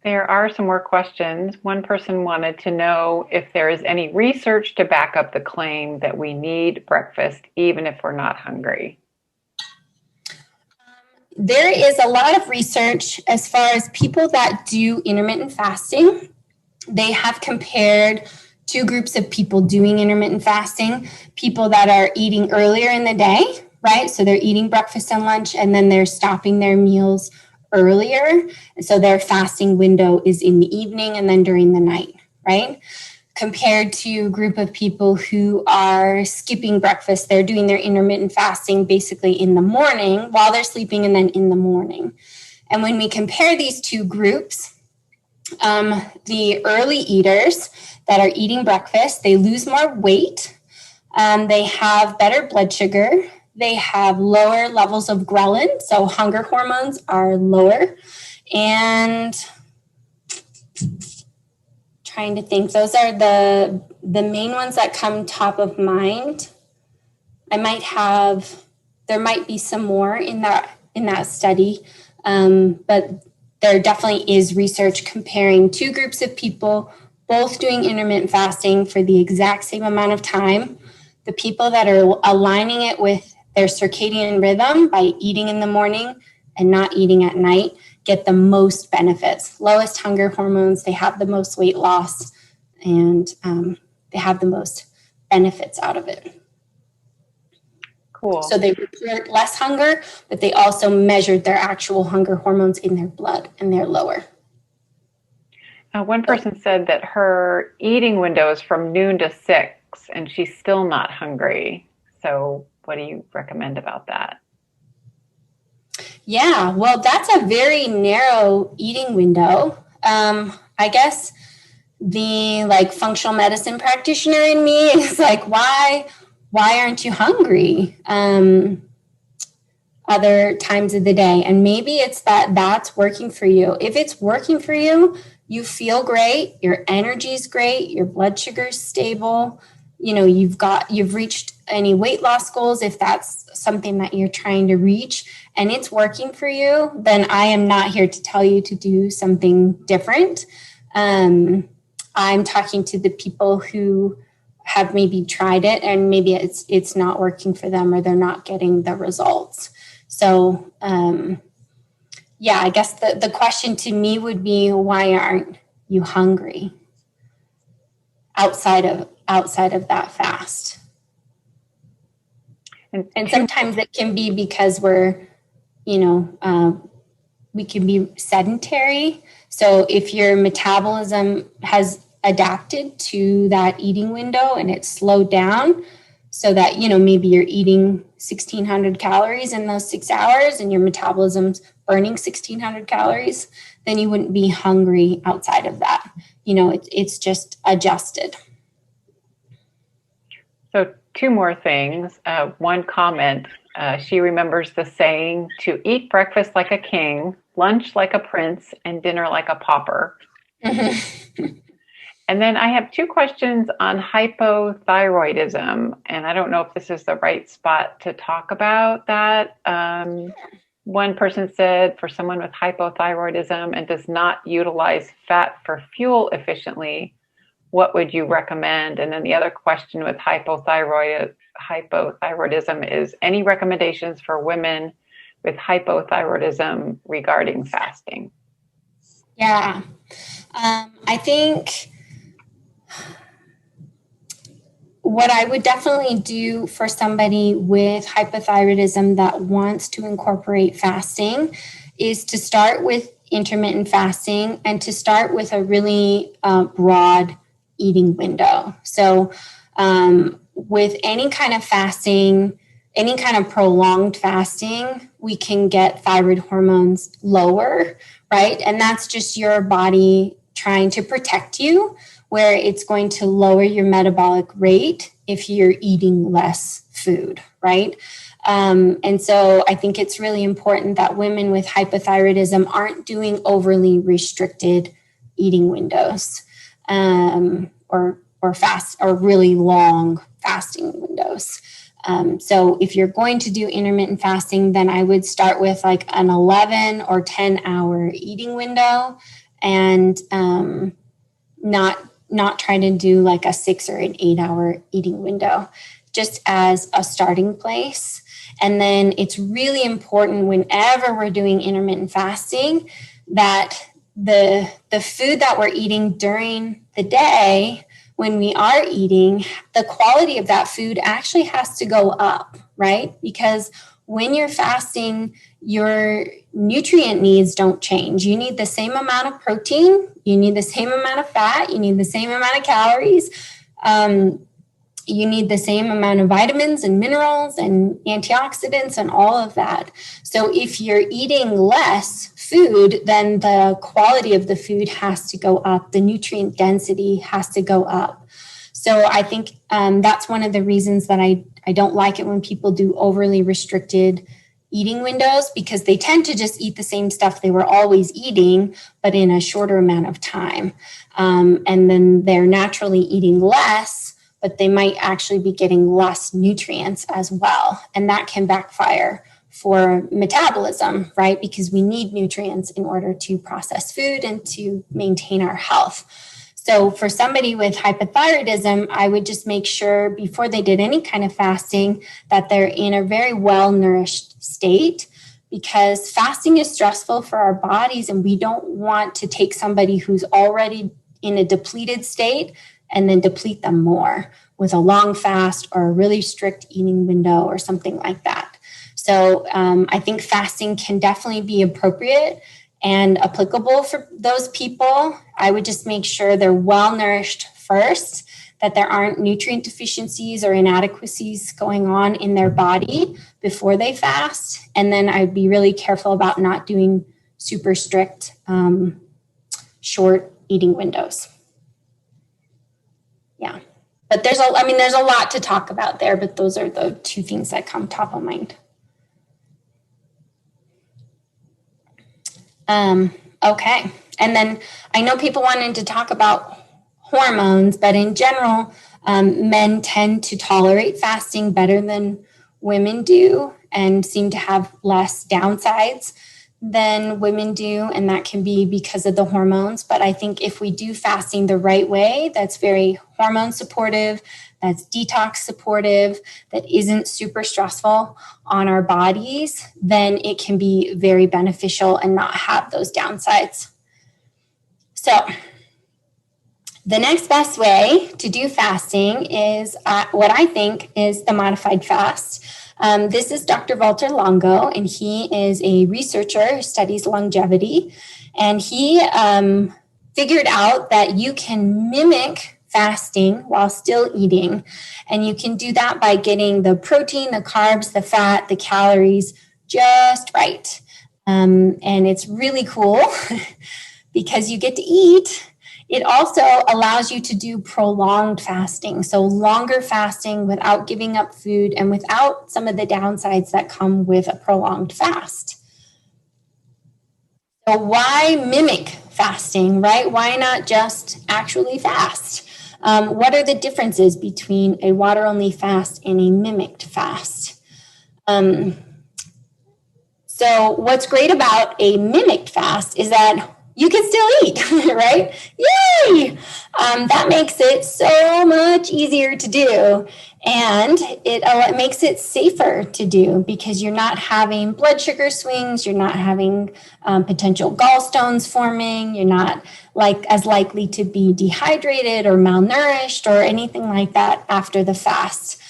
There are some more questions. One person wanted to know if there is any research to back up the claim that we need breakfast even if we're not hungry. There is a lot of research as far as people that do intermittent fasting. They have compared two groups of people doing intermittent fasting, people that are eating earlier in the day, right? So they're eating breakfast and lunch, and then they're stopping their meals earlier. So their fasting window is in the evening and then during the night, right? Compared to a group of people who are skipping breakfast. They're doing their intermittent fasting basically in the morning while they're sleeping and then in the morning. And when we compare these two groups, the early eaters that are eating breakfast, they lose more weight. They have better blood sugar. They have lower levels of ghrelin, so hunger hormones are lower. And trying to think, those are the main ones that come top of mind. There might be some more in that study, but there definitely is research comparing two groups of people, both doing intermittent fasting for the exact same amount of time. The people that are aligning it with their circadian rhythm by eating in the morning and not eating at night get the most benefits, lowest hunger hormones, they have the most weight loss, and they have the most benefits out of it. Cool. So they report less hunger, but they also measured their actual hunger hormones in their blood, and they're lower. One person said that her eating window is from noon to 6, and she's still not hungry. So what do you recommend about that? Yeah, well, that's a very narrow eating window. I guess the functional medicine practitioner in me is why aren't you hungry other times of the day? And maybe it's that's working for you. If it's working for you, you feel great, your energy is great, your blood sugar is stable, you've reached any weight loss goals, if that's something that you're trying to reach and it's working for you, then I am not here to tell you to do something different. I'm talking to the people who have maybe tried it and maybe it's not working for them or they're not getting the results. So I guess the question to me would be, why aren't you hungry outside of that fast? And sometimes it can be because we're, we can be sedentary. So if your metabolism has adapted to that eating window and it's slowed down so that, maybe you're eating 1,600 calories in those 6 hours and your metabolism's burning 1,600 calories, then you wouldn't be hungry outside of that. It's just adjusted. So 2 more things. One comment, she remembers the saying to eat breakfast like a king, lunch like a prince, and dinner like a pauper. And then I have 2 questions on hypothyroidism, and I don't know if this is the right spot to talk about that. One person said, for someone with hypothyroidism and does not utilize fat for fuel efficiently, what would you recommend? And then the other question with hypothyroidism is, any recommendations for women with hypothyroidism regarding fasting? Yeah, I think what I would definitely do for somebody with hypothyroidism that wants to incorporate fasting is to start with intermittent fasting and to start with a really broad eating window. So with any kind of fasting, any kind of prolonged fasting, we can get thyroid hormones lower, right? And that's just your body trying to protect you, where it's going to lower your metabolic rate if you're eating less food, right? And so I think it's really important that women with hypothyroidism aren't doing overly restricted eating windows or fast or really long fasting windows. So if you're going to do intermittent fasting, then I would start with like an 11 or 10 hour eating window and not try to do like a 6 or an 8 hour eating window, just as a starting place. And then it's really important whenever we're doing intermittent fasting that the food that we're eating during the day, when we are eating, the quality of that food actually has to go up, right? Because when you're fasting, your nutrient needs don't change. You need the same amount of protein, you need the same amount of fat, you need the same amount of calories, you need the same amount of vitamins and minerals and antioxidants and all of that. So if you're eating less food, then the quality of the food has to go up. The nutrient density has to go up. So I think that's one of the reasons that I don't like it when people do overly restricted eating windows, because they tend to just eat the same stuff they were always eating, but in a shorter amount of time. And then they're naturally eating less, but they might actually be getting less nutrients as well. And that can backfire for metabolism, right? Because we need nutrients in order to process food and to maintain our health. So for somebody with hypothyroidism, I would just make sure before they did any kind of fasting that they're in a very well-nourished state, because fasting is stressful for our bodies and we don't want to take somebody who's already in a depleted state and then deplete them more with a long fast or a really strict eating window or something like that. So I think fasting can definitely be appropriate and applicable for those people. I would just make sure they're well nourished first, that there aren't nutrient deficiencies or inadequacies going on in their body before they fast. And then I'd be really careful about not doing super strict short eating windows. Yeah, but there's a lot to talk about there, but those are the two things that come top of mind. Okay, and then I know people wanted to talk about hormones, but in general, men tend to tolerate fasting better than women do and seem to have less downsides than women do, and that can be because of the hormones. But I think if we do fasting the right way, that's very hormone supportive, that's detox supportive, that isn't super stressful on our bodies, then it can be very beneficial and not have those downsides. So the next best way to do fasting is what I think is the modified fast. This is Dr. Walter Longo, and he is a researcher who studies longevity. And he figured out that you can mimic fasting while still eating. And you can do that by getting the protein, the carbs, the fat, the calories just right. And it's really cool because you get to eat. It also allows you to do prolonged fasting, so longer fasting without giving up food and without some of the downsides that come with a prolonged fast. So why mimic fasting, right? Why not just actually fast? What are the differences between a water-only fast and a mimicked fast? So what's great about a mimicked fast is that you can still eat, right? Yay! That makes it so much easier to do. And it makes it safer to do because you're not having blood sugar swings, you're not having potential gallstones forming, you're not as likely to be dehydrated or malnourished or anything like that after the fast.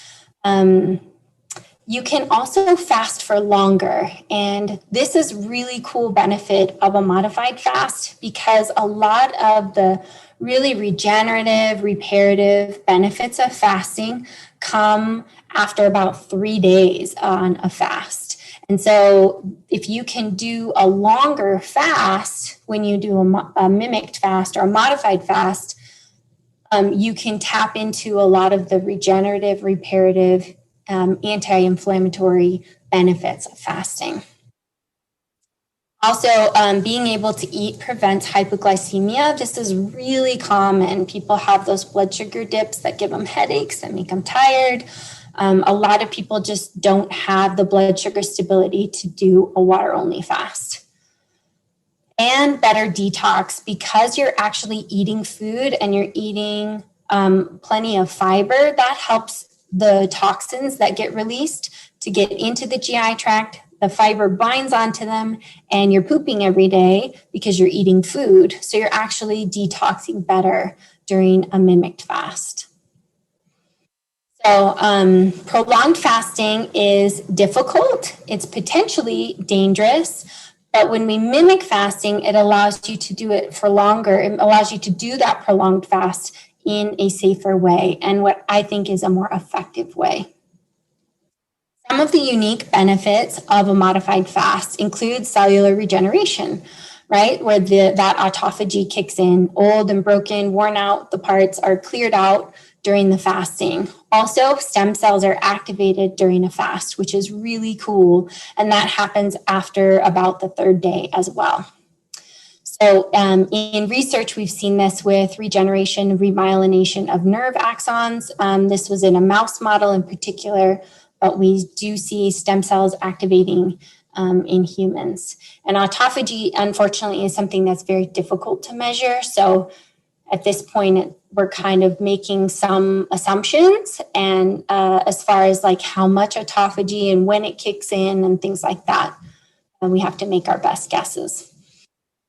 You can also fast for longer, and this is really cool benefit of a modified fast because a lot of the really regenerative, reparative benefits of fasting come after about 3 days on a fast. And so if you can do a longer fast when you do a mimicked fast or a modified fast, you can tap into a lot of the regenerative, reparative, anti-inflammatory benefits of fasting. Also, being able to eat prevents hypoglycemia. This is really common. People have those blood sugar dips that give them headaches, that make them tired. A lot of people just don't have the blood sugar stability to do a water-only fast. And better detox, because you're actually eating food and you're eating plenty of fiber, that helps the toxins that get released to get into the GI tract. The fiber binds onto them and you're pooping every day because you're eating food. So you're actually detoxing better during a mimicked fast. So prolonged fasting is difficult. It's potentially dangerous. But when we mimic fasting, it allows you to do it for longer. It allows you to do that prolonged fast in a safer way and what I think is a more effective way. Some of the unique benefits of a modified fast include cellular regeneration, right? Where that autophagy kicks in. Old and broken, worn out, the parts are cleared out during the fasting. Also, stem cells are activated during a fast, which is really cool. And that happens after about the 3rd day as well. So in research, we've seen this with regeneration, remyelination of nerve axons. This was in a mouse model in particular, but we do see stem cells activating in humans. And autophagy, unfortunately, is something that's very difficult to measure. So at this point, we're kind of making some assumptions and as far as like how much autophagy and when it kicks in and things like that, we have to make our best guesses.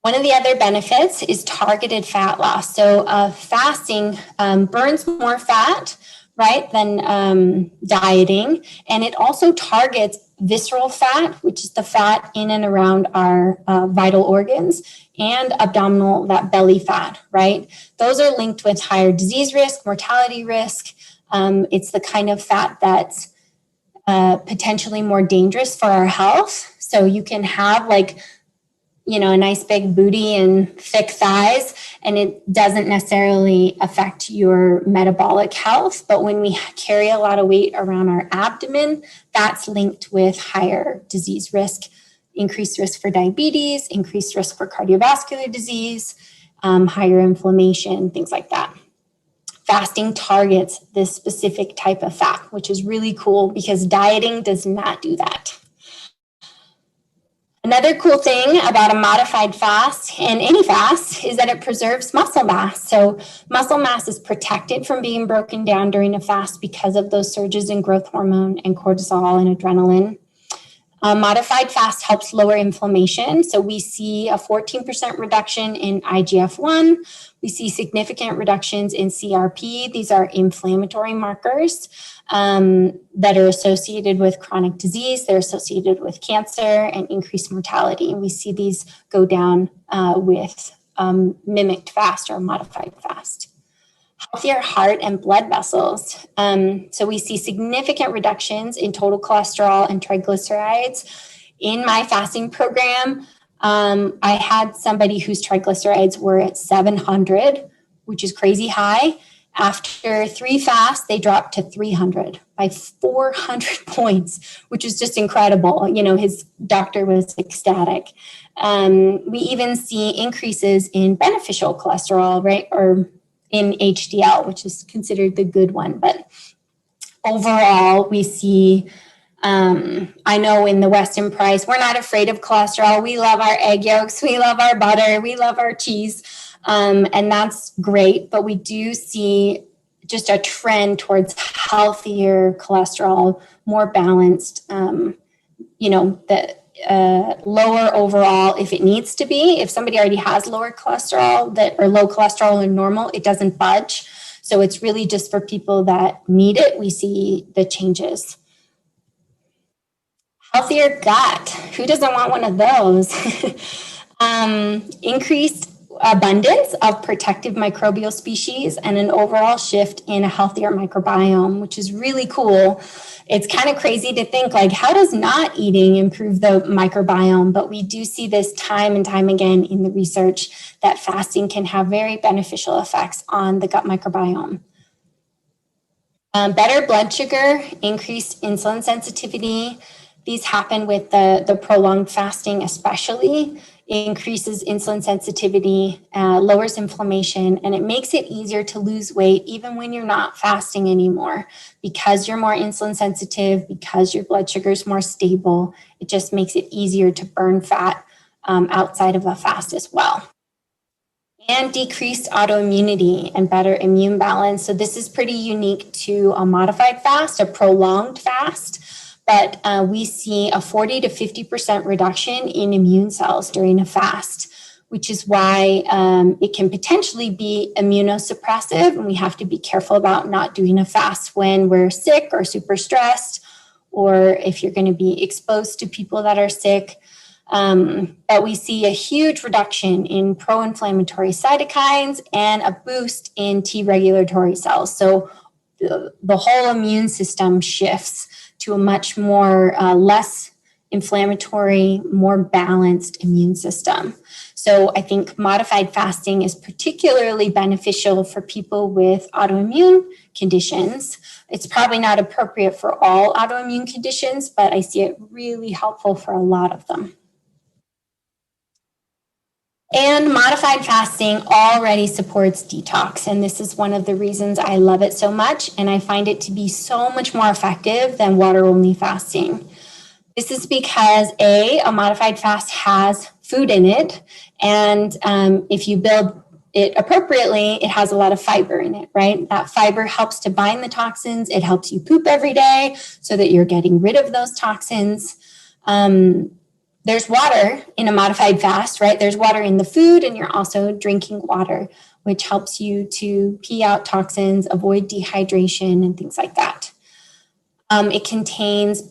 One of the other benefits is targeted fat loss. So fasting burns more fat, right, than dieting. And it also targets visceral fat, which is the fat in and around our vital organs, and abdominal, that belly fat, right? Those are linked with higher disease risk, mortality risk. It's the kind of fat that's potentially more dangerous for our health. So you can have a nice big booty and thick thighs, and it doesn't necessarily affect your metabolic health. But when we carry a lot of weight around our abdomen, that's linked with higher disease risk, increased risk for diabetes, increased risk for cardiovascular disease, higher inflammation, things like that. Fasting targets this specific type of fat, which is really cool because dieting does not do that. Another cool thing about a modified fast and any fast is that it preserves muscle mass. So muscle mass is protected from being broken down during a fast because of those surges in growth hormone and cortisol and adrenaline. A modified fast helps lower inflammation. So we see a 14% reduction in IGF-1. We see significant reductions in CRP. These are inflammatory markers that are associated with chronic disease. They're associated with cancer and increased mortality. And we see these go down with mimicked fast or modified fast. Healthier heart and blood vessels. So we see significant reductions in total cholesterol and triglycerides. In my fasting program, I had somebody whose triglycerides were at 700, which is crazy high. After 3 fasts, they dropped to 300 by 400 points, which is just incredible. His doctor was ecstatic. We even see increases in beneficial cholesterol, right? Or in HDL, which is considered the good one. But overall, we see I know in the Weston price, we're not afraid of cholesterol. We love our egg yolks. We love our butter. We love our cheese. And that's great. But we do see just a trend towards healthier cholesterol, more balanced, lower overall if it needs to be. If somebody already has lower cholesterol or low cholesterol or normal, it doesn't budge. So it's really just for people that need it. We see the changes. Healthier gut. Who doesn't want one of those? Increased abundance of protective microbial species and an overall shift in a healthier microbiome, which is really cool. It's kind of crazy to think, like, how does not eating improve the microbiome? But we do see this time and time again in the research that fasting can have very beneficial effects on the gut microbiome. Better blood sugar, increased insulin sensitivity. These happen with the prolonged fasting especially. It increases insulin sensitivity, lowers inflammation, and it makes it easier to lose weight even when you're not fasting anymore. Because you're more insulin sensitive, because your blood sugar is more stable, it just makes it easier to burn fat outside of a fast as well. And decreased autoimmunity and better immune balance. So this is pretty unique to a modified fast, a prolonged fast. But we see a 40 to 50% reduction in immune cells during a fast, which is why it can potentially be immunosuppressive. And we have to be careful about not doing a fast when we're sick or super stressed, or if you're going to be exposed to people that are sick. But we see a huge reduction in pro-inflammatory cytokines and a boost in T regulatory cells. So the whole immune system shifts to a much more less inflammatory, more balanced immune system. So I think modified fasting is particularly beneficial for people with autoimmune conditions. It's probably not appropriate for all autoimmune conditions, but I see it really helpful for a lot of them. And modified fasting already supports detox. And this is one of the reasons I love it so much. And I find it to be so much more effective than water-only fasting. This is because a modified fast has food in it. And if you build it appropriately, it has a lot of fiber in it, right? That fiber helps to bind the toxins. It helps you poop every day so that you're getting rid of those toxins. There's water in a modified fast, right? There's water in the food, and you're also drinking water, which helps you to pee out toxins, avoid dehydration, and things like that. It contains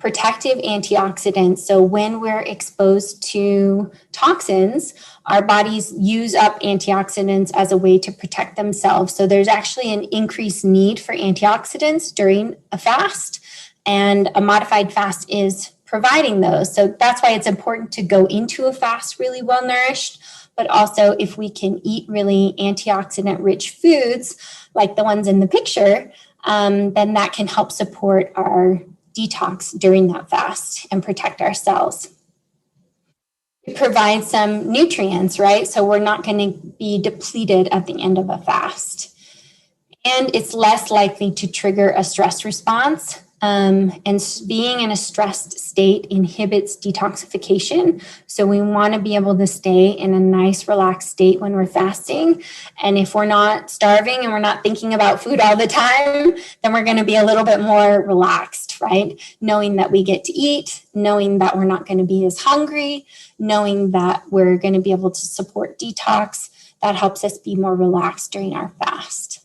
protective antioxidants. So when we're exposed to toxins, our bodies use up antioxidants as a way to protect themselves. So there's actually an increased need for antioxidants during a fast, and a modified fast is providing those. So that's why it's important to go into a fast really well nourished, but also if we can eat really antioxidant rich foods like the ones in the picture, then that can help support our detox during that fast and protect our cells. It provides some nutrients, right? So we're not going to be depleted at the end of a fast. And it's less likely to trigger a stress response. And being in a stressed state inhibits detoxification. So we want to be able to stay in a nice, relaxed state when we're fasting. And if we're not starving and we're not thinking about food all the time, then we're going to be a little bit more relaxed, right? Knowing that we get to eat, knowing that we're not going to be as hungry, knowing that we're going to be able to support detox, that helps us be more relaxed during our fast.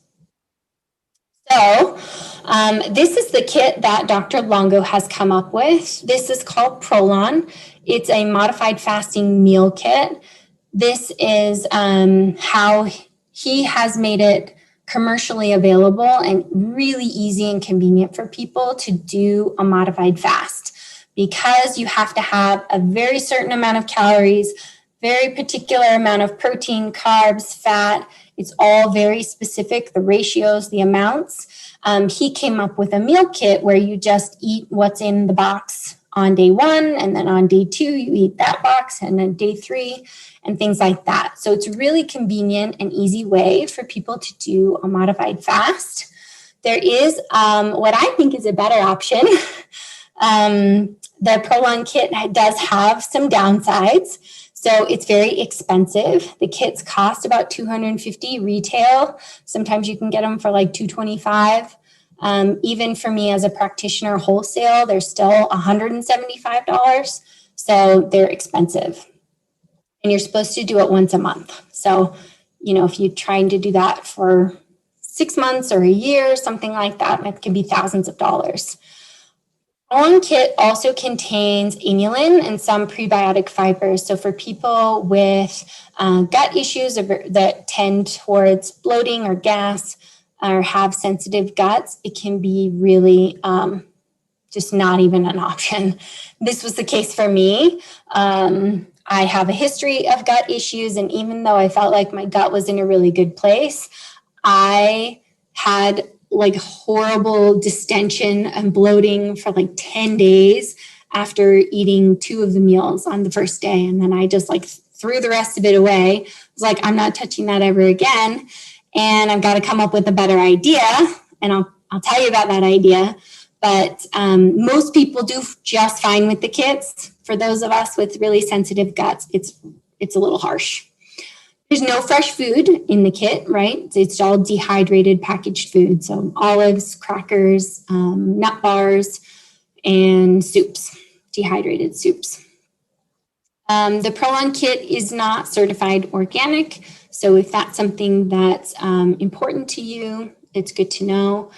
So this is the kit that Dr. Longo has come up with. This is called Prolon. It's a modified fasting meal kit. This is how he has made it commercially available and really easy and convenient for people to do a modified fast, because you have to have a very certain amount of calories, very particular amount of protein, carbs, fat. It's all very specific, the ratios, the amounts. He came up with a meal kit where you just eat what's in the box on day 1, and then on day 2, you eat that box, and then day 3, and things like that. So it's a really convenient and easy way for people to do a modified fast. There is what I think is a better option. The prolonged kit does have some downsides. So it's very expensive. The kits cost about $250 retail. Sometimes you can get them for like $225. Even for me as a practitioner wholesale, they're still $175. So they're expensive. And you're supposed to do it once a month. So, if you're trying to do that for 6 months or a year, something like that, it can be thousands of dollars. One kit also contains inulin and some prebiotic fibers. So for people with gut issues that tend towards bloating or gas or have sensitive guts, it can be really just not even an option. This was the case for me. I have a history of gut issues, and even though I felt like my gut was in a really good place, I had like horrible distension and bloating for like 10 days after eating 2 of the meals on the first day. And then I just like threw the rest of it away. I was like, I'm not touching that ever again. And I've got to come up with a better idea. And I'll tell you about that idea. But most people do just fine with the kits. For those of us with really sensitive guts, it's a little harsh. There's no fresh food in the kit, right? It's all dehydrated packaged food. So olives, crackers, nut bars, and soups, dehydrated soups. The Prolon kit is not certified organic. So if that's something that's important to you, it's good to know.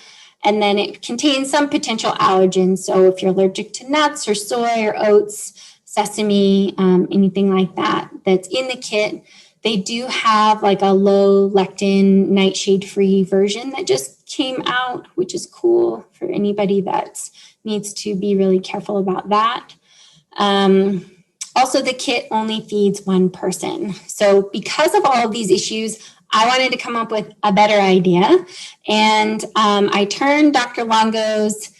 And then it contains some potential allergens. So if you're allergic to nuts or soy or oats, sesame, anything like that, that's in the kit, they do have like a low lectin nightshade-free version that just came out, which is cool for anybody that needs to be really careful about that. Also, the kit only feeds one person. So because of all of these issues, I wanted to come up with a better idea. And I turned Dr. Longo's,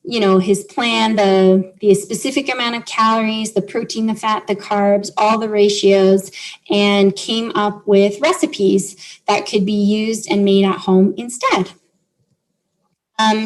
his plan, the specific amount of calories, the protein, the fat, the carbs, all the ratios, and came up with recipes that could be used and made at home instead.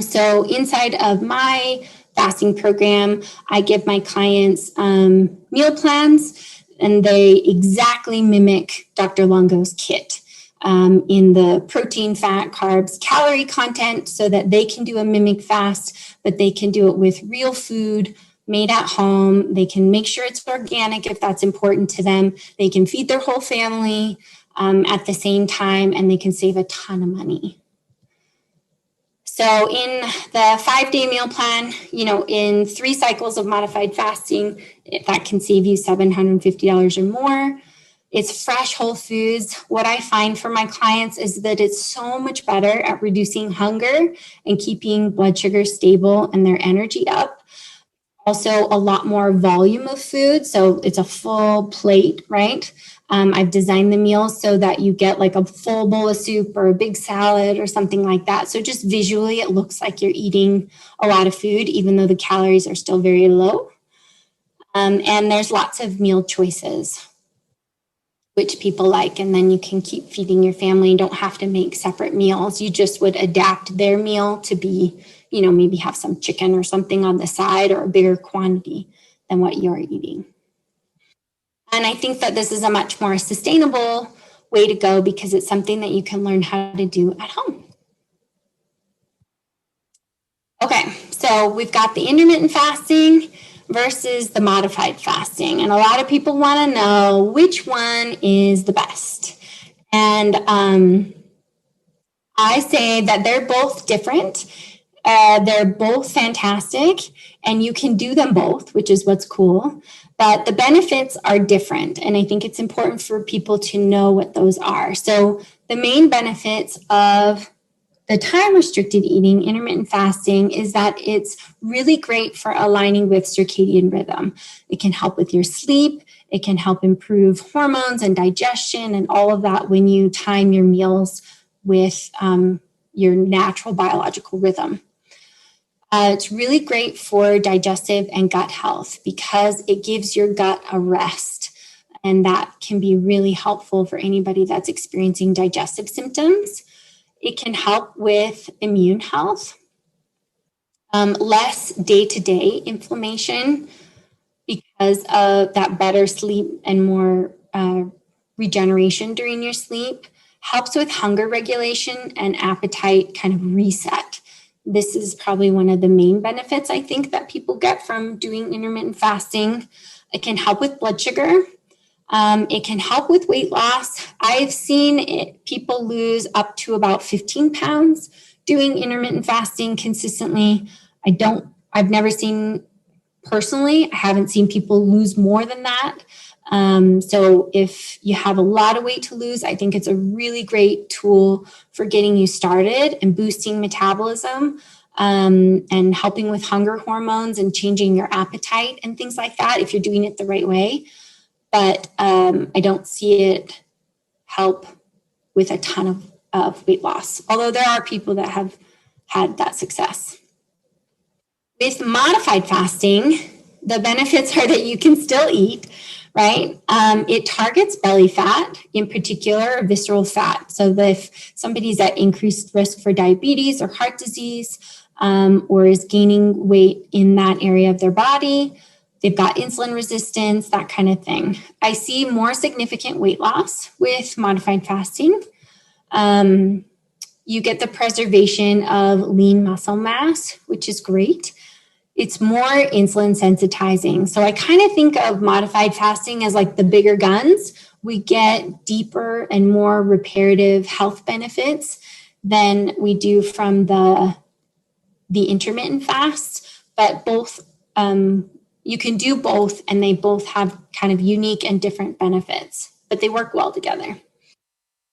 So inside of my fasting program, I give my clients meal plans, and they exactly mimic Dr. Longo's kit. In the protein, fat, carbs, calorie content, so that they can do a mimic fast, but they can do it with real food made at home. They can make sure it's organic if that's important to them. They can feed their whole family at the same time, and they can save a ton of money. So in the 5-day meal plan, in 3 cycles of modified fasting, that can save you $750 or more. It's fresh whole foods. What I find for my clients is that it's so much better at reducing hunger and keeping blood sugar stable and their energy up. Also, a lot more volume of food. So it's a full plate, right? I've designed the meals so that you get like a full bowl of soup or a big salad or something like that. So just visually, it looks like you're eating a lot of food, even though the calories are still very low. And there's lots of meal choices, which people like, and then you can keep feeding your family. You don't have to make separate meals. You just would adapt their meal to be, maybe have some chicken or something on the side or a bigger quantity than what you're eating. And I think that this is a much more sustainable way to go because it's something that you can learn how to do at home. Okay, so we've got the intermittent fasting versus the modified fasting. And a lot of people want to know which one is the best. And I say that they're both different. They're both fantastic, and you can do them both, which is what's cool. But the benefits are different, and I think it's important for people to know what those are. So the main benefits of the time-restricted eating, intermittent fasting, is that it's really great for aligning with circadian rhythm. It can help with your sleep. It can help improve hormones and digestion and all of that when you time your meals with your natural biological rhythm. It's really great for digestive and gut health because it gives your gut a rest. And that can be really helpful for anybody that's experiencing digestive symptoms. It can help with immune health. Less day-to-day inflammation because of that better sleep and more regeneration during your sleep. Helps with hunger regulation and appetite kind of reset. This is probably one of the main benefits I think that people get from doing intermittent fasting. It can help with blood sugar. It can help with weight loss. I've seen people lose up to about 15 pounds doing intermittent fasting consistently. I've never seen personally, I haven't seen people lose more than that. So if you have a lot of weight to lose, I think it's a really great tool for getting you started and boosting metabolism, and helping with hunger hormones and changing your appetite and things like that if you're doing it the right way. But I don't see it help with a ton of weight loss, although there are people that have had that success. With modified fasting, the benefits are that you can still eat, right? It targets belly fat, in particular visceral fat. So if somebody's at increased risk for diabetes or heart disease, or is gaining weight in that area of their body, they've got insulin resistance, that kind of thing. I see more significant weight loss with modified fasting. You get the preservation of lean muscle mass, which is great. It's more insulin sensitizing. So I kind of think of modified fasting as like the bigger guns. We get deeper and more reparative health benefits than we do from the intermittent fast, but both, you can do both, and they both have kind of unique and different benefits, but they work well together.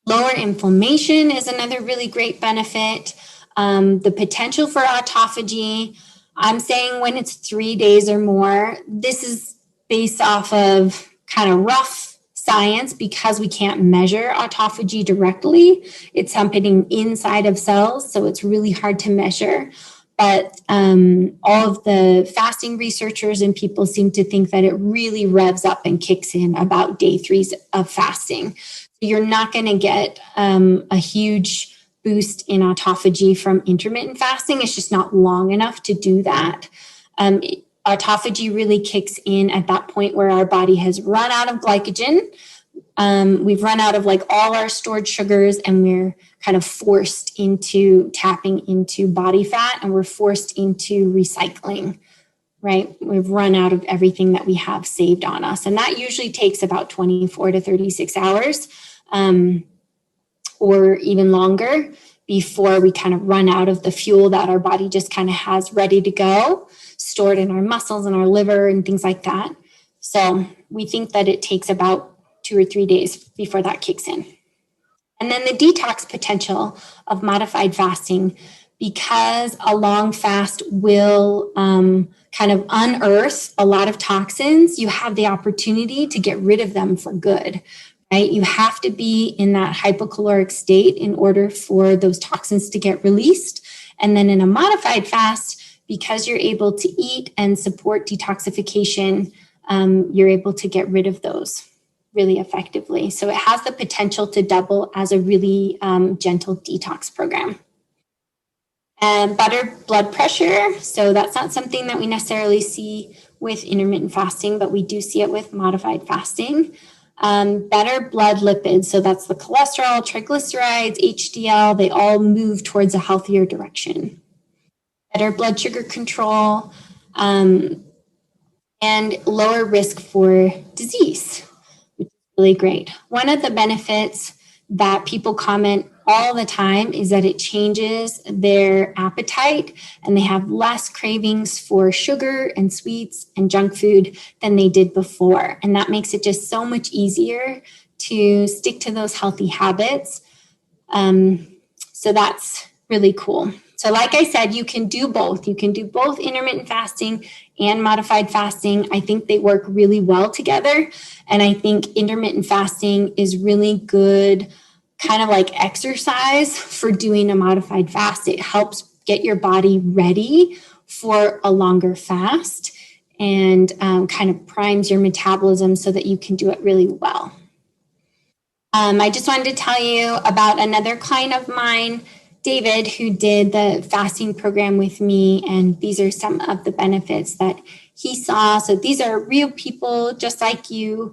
Lower inflammation is another really great benefit. The potential for autophagy, I'm saying when it's 3 days or more. This is based off of kind of rough science because we can't measure autophagy directly. It's happening inside of cells, so it's really hard to measure. But all of the fasting researchers and people seem to think that it really revs up and kicks in about day 3 of fasting. You're not going to get a huge boost in autophagy from intermittent fasting. It's just not long enough to do that. Autophagy really kicks in at that point where our body has run out of glycogen. We've run out of like all our stored sugars, and we're kind of forced into tapping into body fat, and we're forced into recycling, right? We've run out of everything that we have saved on us. And that usually takes about 24 to 36 hours. Or even longer before we kind of run out of the fuel that our body just kind of has ready to go, stored in our muscles and our liver and things like that. So we think that it takes about 2 or 3 days before that kicks in. And then the detox potential of modified fasting, because a long fast will kind of unearth a lot of toxins, you have the opportunity to get rid of them for good. Right? You have to be in that hypocaloric state in order for those toxins to get released. And then in a modified fast, because you're able to eat and support detoxification, you're able to get rid of those really effectively. So it has the potential to double as a really gentle detox program. And better blood pressure. So that's not something that we necessarily see with intermittent fasting, but we do see it with modified fasting. Better blood lipids. So that's the cholesterol, triglycerides, HDL, they all move towards a healthier direction. Better blood sugar control, and lower risk for disease, which is really great. One of the benefits that people comment all the time is that it changes their appetite, and they have less cravings for sugar and sweets and junk food than they did before. And that makes it just so much easier to stick to those healthy habits. So that's really cool. So like I said, you can do both. You can do both intermittent fasting and modified fasting. I think they work really well together. And I think intermittent fasting is really good kind of like exercise for doing a modified fast. It helps get your body ready for a longer fast and kind of primes your metabolism so that you can do it really well. I just wanted to tell you about another client of mine, David, who did the fasting program with me, and these are some of the benefits that he saw. So these are real people just like you.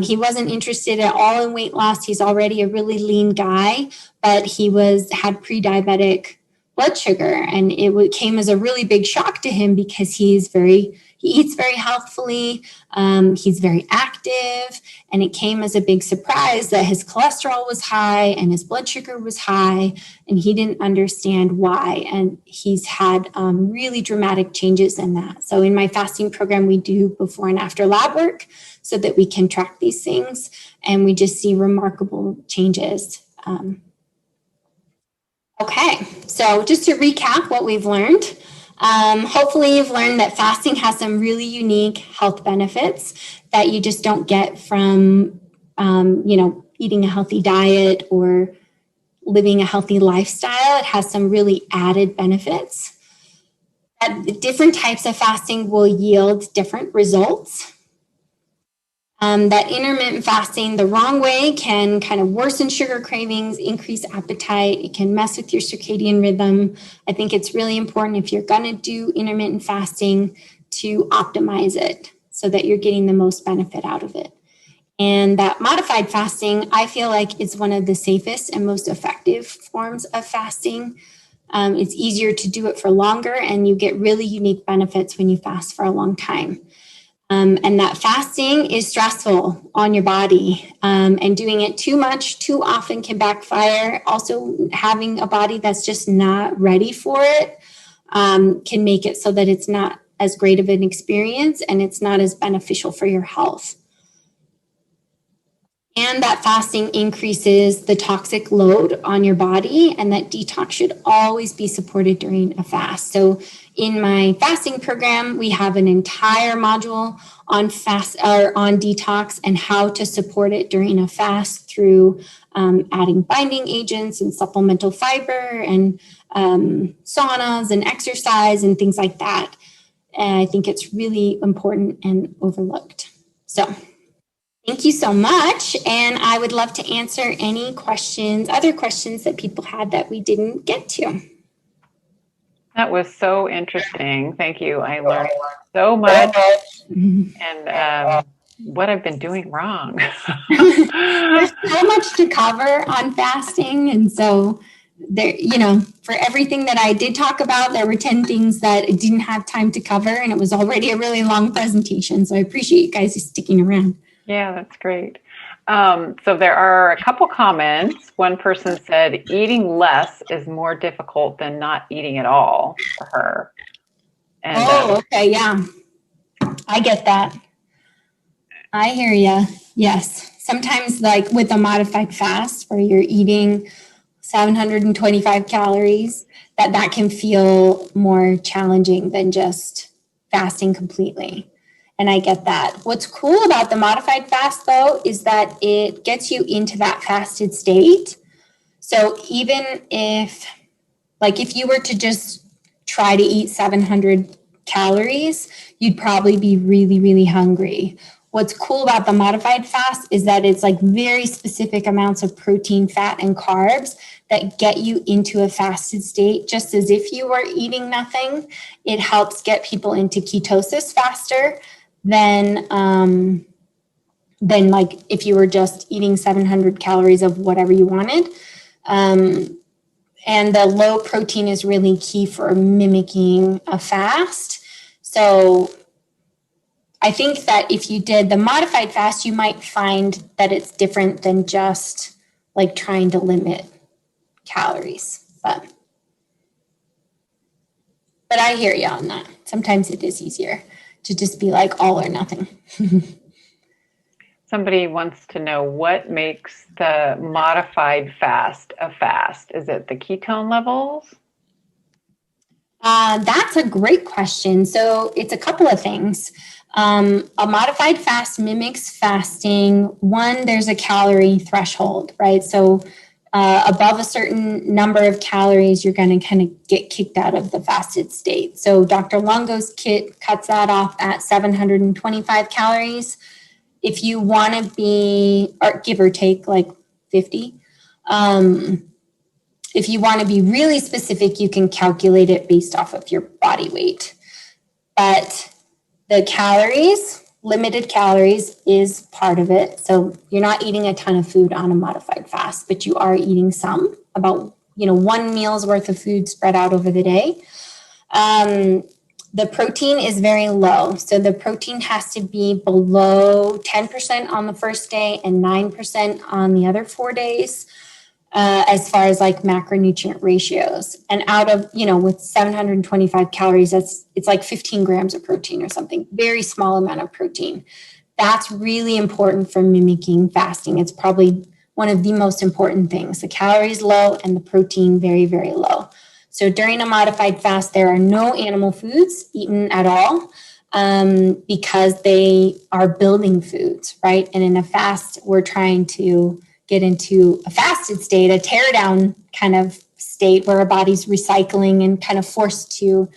He wasn't interested at all in weight loss. He's already a really lean guy, but he had pre-diabetic blood sugar, and it came as a really big shock to him because he eats very healthfully. He's very active, and it came as a big surprise that his cholesterol was high and his blood sugar was high, and he didn't understand why. And he's had really dramatic changes in that. So in my fasting program, we do before and after lab work so that we can track these things, and we just see remarkable changes. Okay, so just to recap what we've learned. Hopefully you've learned that fasting has some really unique health benefits that you just don't get from, eating a healthy diet or living a healthy lifestyle. It has some really added benefits. That different types of fasting will yield different results. That intermittent fasting the wrong way can kind of worsen sugar cravings, increase appetite. It can mess with your circadian rhythm. I think it's really important if you're going to do intermittent fasting to optimize it so that you're getting the most benefit out of it. And that modified fasting, I feel like, is one of the safest and most effective forms of fasting. It's easier to do it for longer, and you get really unique benefits when you fast for a long time. And that fasting is stressful on your body, and doing it too much, too often can backfire. Also, having a body that's just not ready for it can make it so that it's not as great of an experience and it's not as beneficial for your health. And that fasting increases the toxic load on your body, and that detox should always be supported during a fast. So in my fasting program, we have an entire module on on detox and how to support it during a fast through adding binding agents and supplemental fiber and saunas and exercise and things like that. And I think it's really important and overlooked. So thank you so much. And I would love to answer any questions, other questions that people had that we didn't get to. That was so interesting. Thank you. I learned so much, and what I've been doing wrong. There's so much to cover on fasting. And so there, for everything that I did talk about, there were 10 things that I didn't have time to cover, and it was already a really long presentation. So I appreciate you guys sticking around. Yeah, that's great. So there are a couple comments. One person said eating less is more difficult than not eating at all for her. And, okay, yeah. I get that. I hear you. Yes. Sometimes like with a modified fast where you're eating 725 calories, that can feel more challenging than just fasting completely. And I get that. What's cool about the modified fast, though, is that it gets you into that fasted state. So even if you were to just try to eat 700 calories, you'd probably be really, really hungry. What's cool about the modified fast is that it's like very specific amounts of protein, fat, and carbs that get you into a fasted state, just as if you were eating nothing. It helps get people into ketosis faster than like if you were just eating 700 calories of whatever you wanted. And the low protein is really key for mimicking a fast. So I think that if you did the modified fast, you might find that it's different than just like trying to limit calories. But I hear you on that. Sometimes it is easier to just be like all or nothing. somebody wants to know what makes the modified fast a fast. Is it the ketone levels? That's a great question. So it's a couple of things. A modified fast mimics fasting. One, there's a calorie threshold, right? So above a certain number of calories, you're going to kind of get kicked out of the fasted state. So Dr. Longo's kit cuts that off at 725 calories. If you want to be, or give or take like 50, If you want to be really specific, you can calculate it based off of your body weight. But the calories, limited calories is part of it. So you're not eating a ton of food on a modified fast, but you are eating some, about, 1 meal's worth of food spread out over the day. The protein is very low. So the protein has to be below 10% on the first day and 9% on the other 4 days, as far as like macronutrient ratios. And out of, with 725 calories, it's like 15 grams of protein or something, very small amount of protein. That's really important for mimicking fasting. It's probably one of the most important things. The calories low and the protein very, very low. So during a modified fast, there are no animal foods eaten at all, because they are building foods, right? And in a fast, we're trying to get into a fasted state, a tear down kind of state where our body's recycling and kind of forced to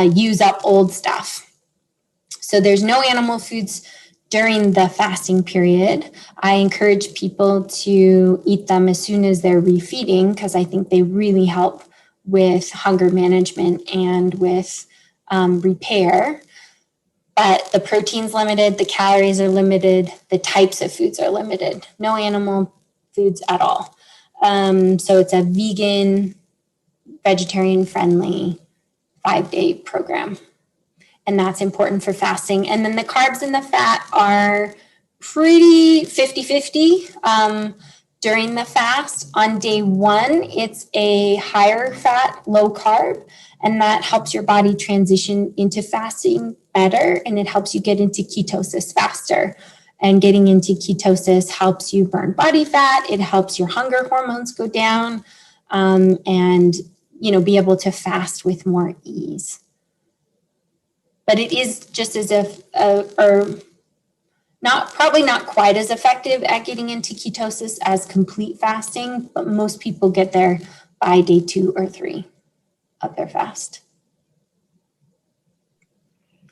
use up old stuff. So there's no animal foods during the fasting period. I encourage people to eat them as soon as they're refeeding, because I think they really help with hunger management and with repair. But the protein's limited, the calories are limited, the types of foods are limited. No animal foods at all. So it's a vegan, vegetarian-friendly 5-day program. And that's important for fasting. And then the carbs and the fat are pretty 50-50 during the fast. On day 1, it's a higher fat, low carb, and that helps your body transition into fasting better, and it helps you get into ketosis faster. And getting into ketosis helps you burn body fat. It helps your hunger hormones go down, and be able to fast with more ease. But it is just as if, probably not quite as effective at getting into ketosis as complete fasting, but most people get there by day 2 or 3 of their fast,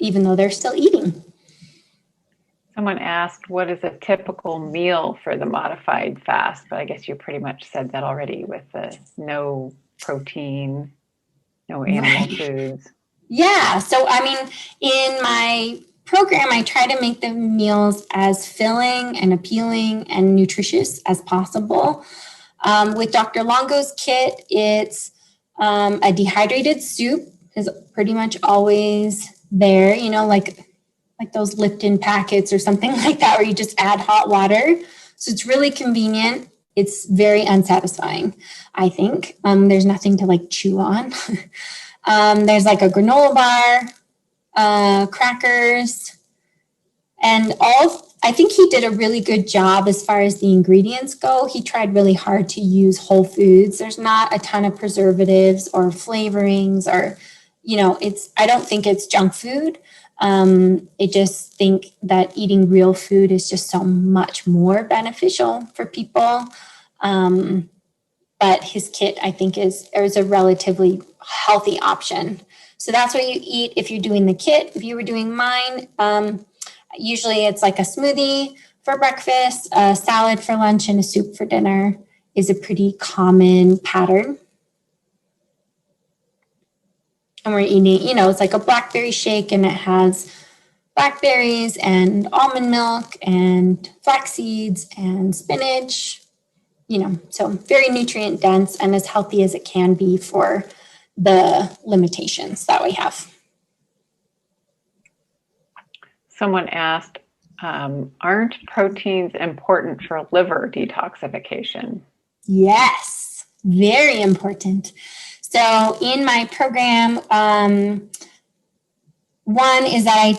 even though they're still eating. Someone asked, what is a typical meal for the modified fast? But I guess you pretty much said that already with the no protein, no animal foods. Yeah. So, in my program, I try to make the meals as filling and appealing and nutritious as possible. With Dr. Longo's kit, it's a dehydrated soup is pretty much always there, like those Lipton packets or something like that, where you just add hot water. So it's really convenient. It's very unsatisfying, I think. There's nothing to chew on. There's a granola bar, crackers, and I think he did a really good job as far as the ingredients go. He tried really hard to use whole foods. There's not a ton of preservatives or flavorings or, I don't think it's junk food. I just think that eating real food is just so much more beneficial for people. But his kit, I think, is a relatively healthy option. So that's what you eat if you're doing the kit. If you were doing mine, usually it's like a smoothie for breakfast, a salad for lunch, and a soup for dinner is a pretty common pattern. And we're eating, it's like a blackberry shake, and it has blackberries and almond milk and flax seeds and spinach, so very nutrient dense and as healthy as it can be for the limitations that we have. Someone asked, aren't proteins important for liver detoxification? Yes, very important. So in my program, one is that I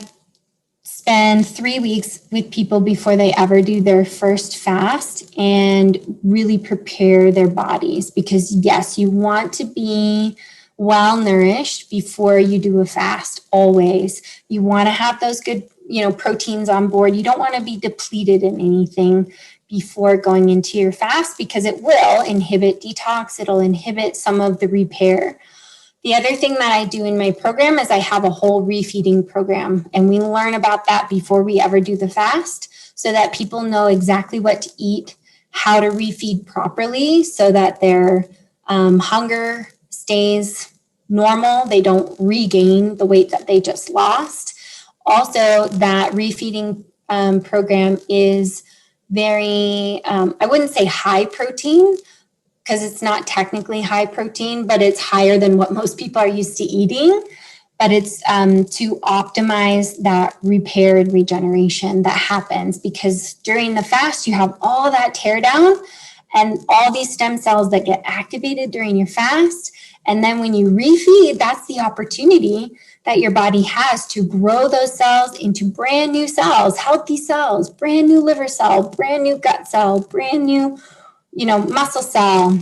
spend 3 weeks with people before they ever do their first fast and really prepare their bodies, because yes, you want to be well nourished before you do a fast. Always. You want to have those good, proteins on board. You don't want to be depleted in anything before going into your fast, because it will inhibit detox. It'll inhibit some of the repair. The other thing that I do in my program is I have a whole refeeding program, and we learn about that before we ever do the fast, so that people know exactly what to eat, how to refeed properly, so that they're Hunger stays normal. They don't regain the weight that they just lost. Also, that refeeding program is very, I wouldn't say high protein, because it's not technically high protein, but it's higher than what most people are used to eating. But it's to optimize that repaired regeneration that happens, because during the fast, you have all that tear down and all these stem cells that get activated during your fast. And then when you refeed, that's the opportunity that your body has to grow those cells into brand new cells, healthy cells, brand new liver cell, brand new gut cell, brand new, muscle cell.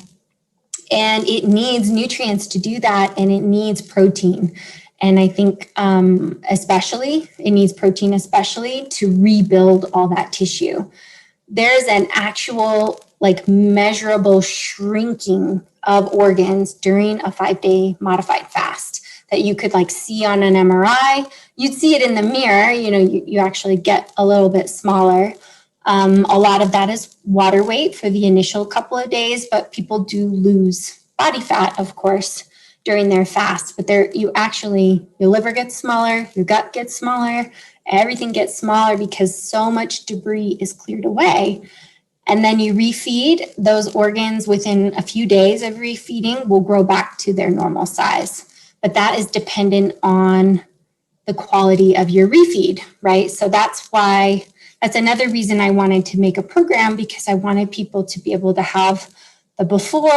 And it needs nutrients to do that, and it needs protein. And I think especially, it needs protein especially to rebuild all that tissue. There's an actual measurable shrinking of organs during a 5-day modified fast that you could see on an MRI. You'd see it in the mirror, you actually get a little bit smaller. A lot of that is water weight for the initial couple of days, but people do lose body fat, of course, during their fast. But your liver gets smaller, your gut gets smaller, everything gets smaller because so much debris is cleared away. And then you refeed, those organs within a few days of refeeding will grow back to their normal size. But that is dependent on the quality of your refeed, right? So that's another reason I wanted to make a program, because I wanted people to be able to have the before,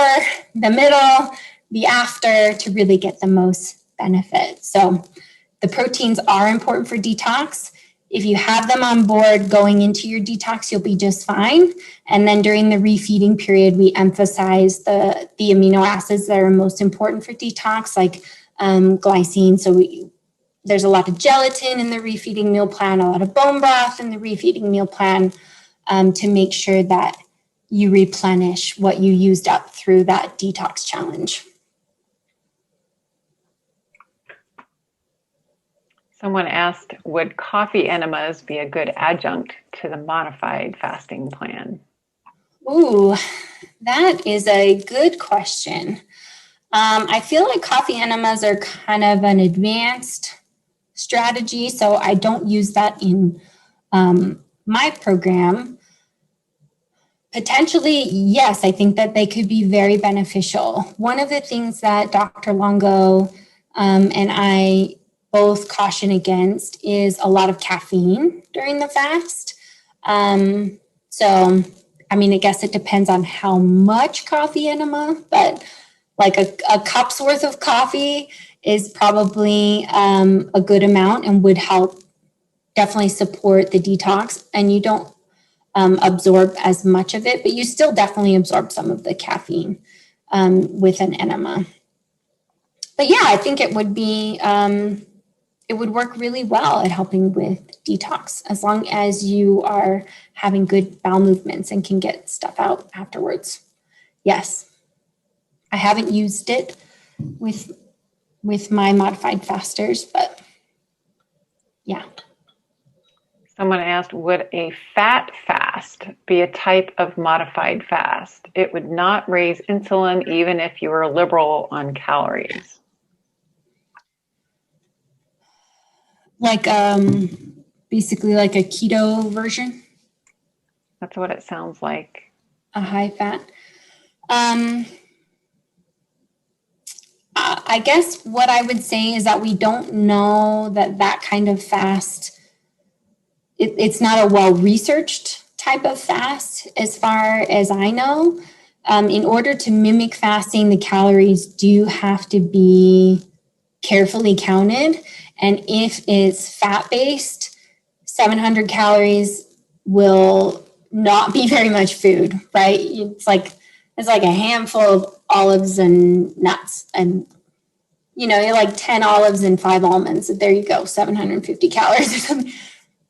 the middle, the after to really get the most benefit. So the proteins are important for detox. If you have them on board going into your detox, you'll be just fine. And then during the refeeding period, we emphasize the amino acids that are most important for detox, like glycine. So there's a lot of gelatin in the refeeding meal plan, a lot of bone broth in the refeeding meal plan, to make sure that you replenish what you used up through that detox challenge. Someone asked, would coffee enemas be a good adjunct to the modified fasting plan? Ooh, that is a good question. I feel like coffee enemas are kind of an advanced strategy, so I don't use that in my program. Potentially, yes, I think that they could be very beneficial. One of the things that Dr. Longo and I both caution against is a lot of caffeine during the fast. So, I guess it depends on how much coffee enema, but like a cup's worth of coffee is probably a good amount and would help definitely support the detox. And you don't absorb as much of it, but you still definitely absorb some of the caffeine with an enema. But yeah, I think it would be, it would work really well at helping with detox, as long as you are having good bowel movements and can get stuff out afterwards. Yes. I haven't used it with my modified fasters, but yeah. Someone asked, would a fat fast be a type of modified fast? It would not raise insulin even if you were liberal on calories. Like basically like a keto version? That's what it sounds like. A high fat. I guess what I would say is that we don't know that kind of fast, it's not a well-researched type of fast as far as I know. In order to mimic fasting, the calories do have to be carefully counted. And if it's fat-based, 700 calories will not be very much food, right? It's like a handful of olives and nuts, and you're like 10 olives and 5 almonds. There you go, 750 calories or something.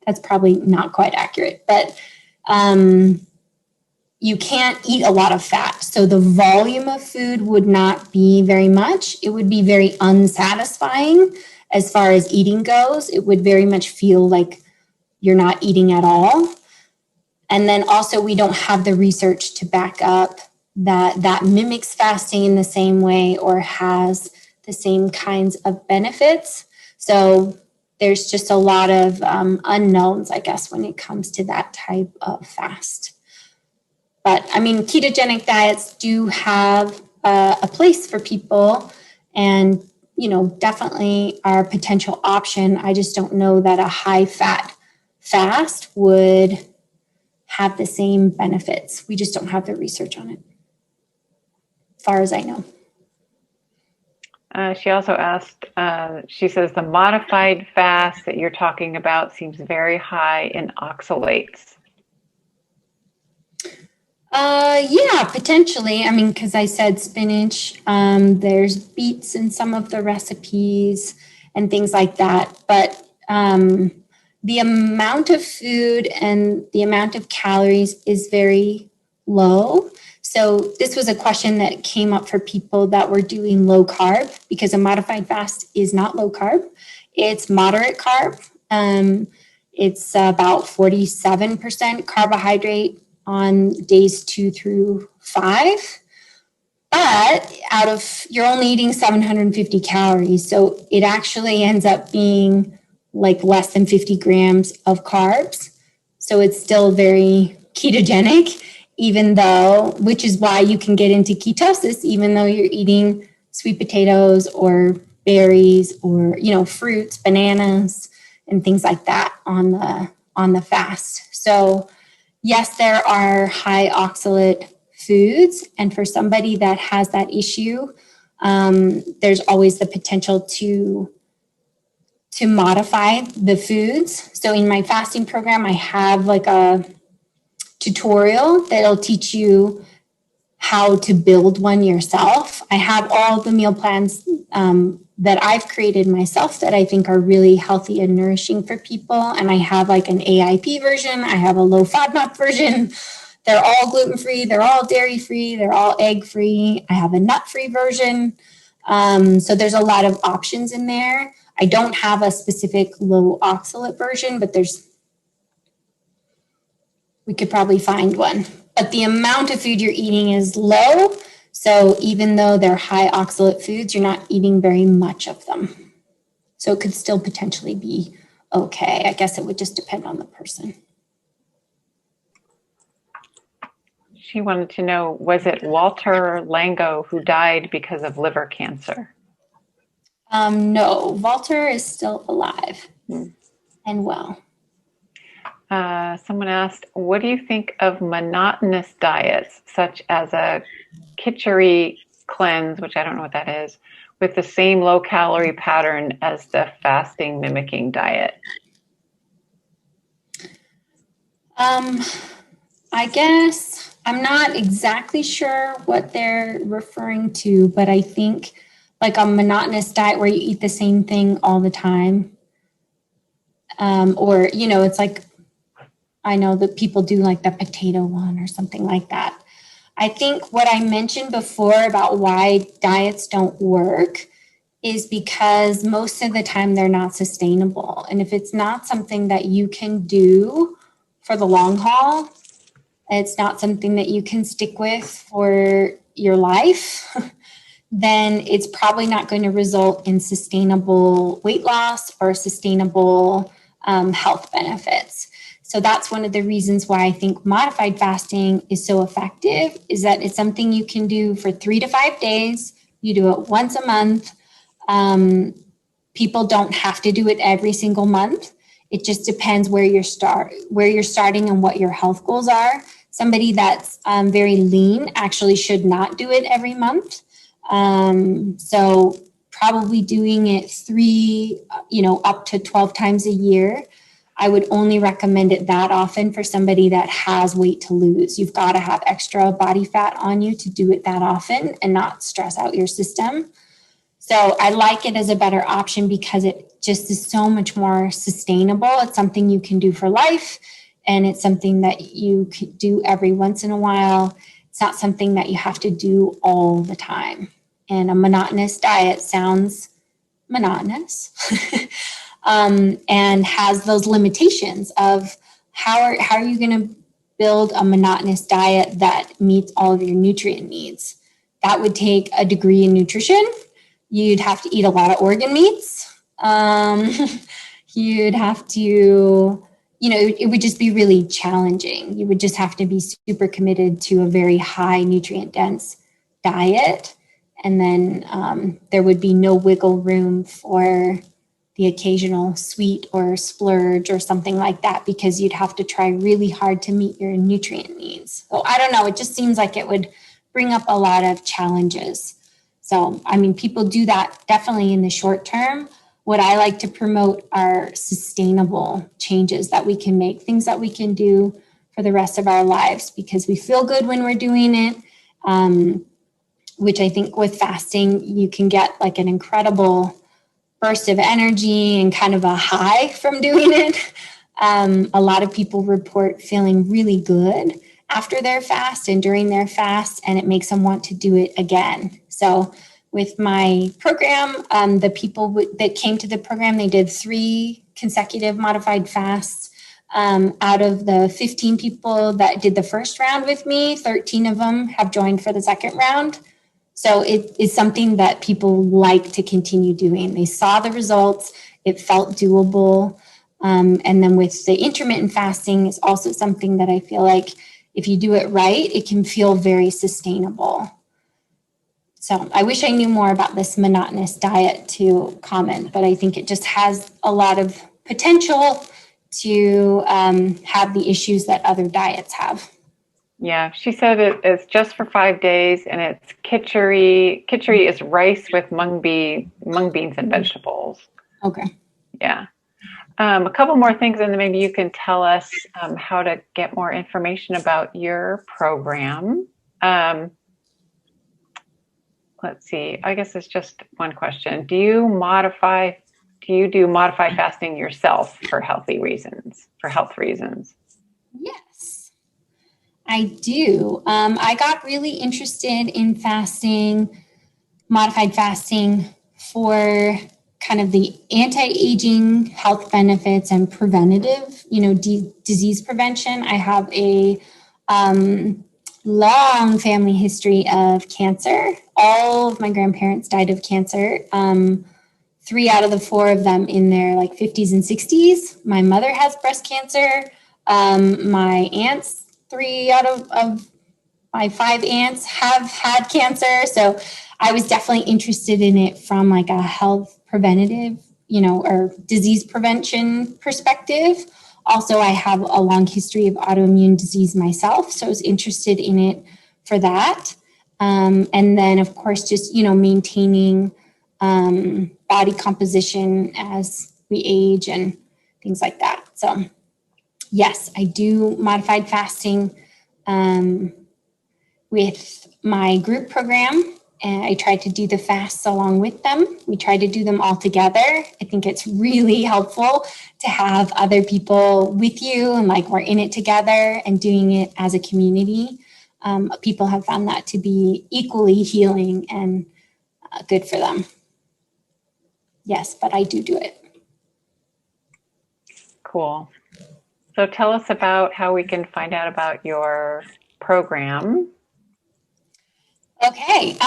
That's probably not quite accurate, but you can't eat a lot of fat. So the volume of food would not be very much. It would be very unsatisfying as far as eating goes. It would very much feel like you're not eating at all. And then also we don't have the research to back up that mimics fasting in the same way or has the same kinds of benefits. So there's just a lot of unknowns, I guess, when it comes to that type of fast. But I mean, ketogenic diets do have a place for people, and, you know, definitely are a potential option. I just don't know that a high fat fast would have the same benefits. We just don't have the research on it, as far as I know. She also asked, she says, the modified fast that you're talking about seems very high in oxalates. Yeah, potentially. I mean, because I said spinach, there's beets in some of the recipes and things like that. But the amount of food and the amount of calories is very low. So this was a question that came up for people that were doing low carb, because a modified fast is not low carb. It's moderate carb. It's about 47% carbohydrate on days 2 through 5. But you're only eating 750 calories. So it actually ends up being like less than 50 grams of carbs. So it's still very ketogenic, even though, which is why you can get into ketosis, even though you're eating sweet potatoes or berries or, you know, fruits, bananas, and things like that on the fast. So yes, there are high oxalate foods. And for somebody that has that issue, there's always the potential to modify the foods. So in my fasting program, I have like a tutorial that'll teach you how to build one yourself. I have all the meal plans that I've created myself that I think are really healthy and nourishing for people. And I have like an AIP version. I have a low FODMAP version. They're all gluten-free. They're all dairy-free. They're all egg-free. I have a nut-free version. So there's a lot of options in there. I don't have a specific low oxalate version, but we could probably find one. But the amount of food you're eating is low. So even though they're high oxalate foods, you're not eating very much of them. So it could still potentially be okay. I guess it would just depend on the person. She wanted to know, was it Walter Lango who died because of liver cancer? No, Walter is still alive and well. Someone asked, what do you think of monotonous diets, such as a khichdi cleanse, which I don't know what that is, with the same low-calorie pattern as the fasting mimicking diet? I guess I'm not exactly sure what they're referring to, but I think like a monotonous diet where you eat the same thing all the time. Or, you know, it's like, I know that people do like the potato one or something like that. I think what I mentioned before about why diets don't work is because most of the time they're not sustainable. And if it's not something that you can do for the long haul, it's not something that you can stick with for your life, then it's probably not going to result in sustainable weight loss or sustainable health benefits. So that's one of the reasons why I think modified fasting is so effective, is that it's something you can do for 3 to 5 days. You do it once a month. People don't have to do it every single month. It just depends where you're starting and what your health goals are. Somebody that's very lean actually should not do it every month. So probably doing it 3, up to 12 times a year. I would only recommend it that often for somebody that has weight to lose. You've got to have extra body fat on you to do it that often and not stress out your system. So I like it as a better option because it just is so much more sustainable. It's something you can do for life, and it's something that you can do every once in a while. It's not something that you have to do all the time. And a monotonous diet sounds monotonous. And has those limitations of how are you going to build a monotonous diet that meets all of your nutrient needs. That would take a degree in nutrition. You'd have to eat a lot of organ meats. You'd have to, it would just be really challenging. You would just have to be super committed to a very high nutrient dense diet. And then there would be no wiggle room for the occasional sweet or splurge or something like that, because you'd have to try really hard to meet your nutrient needs. So I don't know, it just seems like it would bring up a lot of challenges. So, people do that definitely in the short term. What I like to promote are sustainable changes that we can make, things that we can do for the rest of our lives, because we feel good when we're doing it, which I think with fasting, you can get like an incredible burst of energy and kind of a high from doing it. A lot of people report feeling really good after their fast and during their fast, and it makes them want to do it again. So with my program, the people that came to the program, they did 3 consecutive modified fasts. Out of the 15 people that did the first round with me, 13 of them have joined for the second round. So it is something that people like to continue doing. They saw the results, it felt doable. And then with the intermittent fasting is also something that I feel like if you do it right, it can feel very sustainable. So I wish I knew more about this monotonous diet to comment, but I think it just has a lot of potential to have the issues that other diets have. Yeah, she said it's just for 5 days, and it's kitchery. Kitchery is rice with mung beans and vegetables. Okay. Yeah. A couple more things, and then maybe you can tell us how to get more information about your program. Let's see. I guess it's just one question. Do you do modified fasting yourself for health reasons? Yes, I do. I got really interested in modified fasting for kind of the anti-aging health benefits and preventative, disease prevention. I have a long family history of cancer. All of my grandparents died of cancer. 3 out of the 4 of them in their 50s and 60s. My mother has breast cancer. My aunts, 3 out of my 5 aunts have had cancer. So I was definitely interested in it from a health preventative, or disease prevention perspective. Also, I have a long history of autoimmune disease myself, so I was interested in it for that. And then, of course, just, maintaining body composition as we age and things like that. So, yes, I do modified fasting with my group program. And I try to do the fasts along with them. We try to do them all together. I think it's really helpful to have other people with you and we're in it together and doing it as a community. People have found that to be equally healing and good for them. Yes, but I do it. Cool. So tell us about how we can find out about your program. Okay,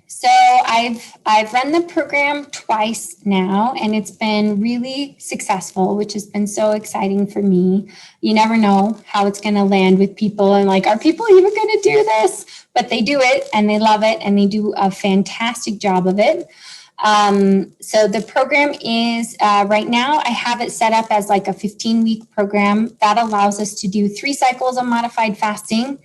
so I've run the program twice now, and it's been really successful, which has been so exciting for me. You never know how it's going to land with people, and are people even going to do this? But they do it, and they love it, and they do a fantastic job of it. So the program is right now I have it set up as a 15-week program that allows us to do 3 cycles of modified fasting.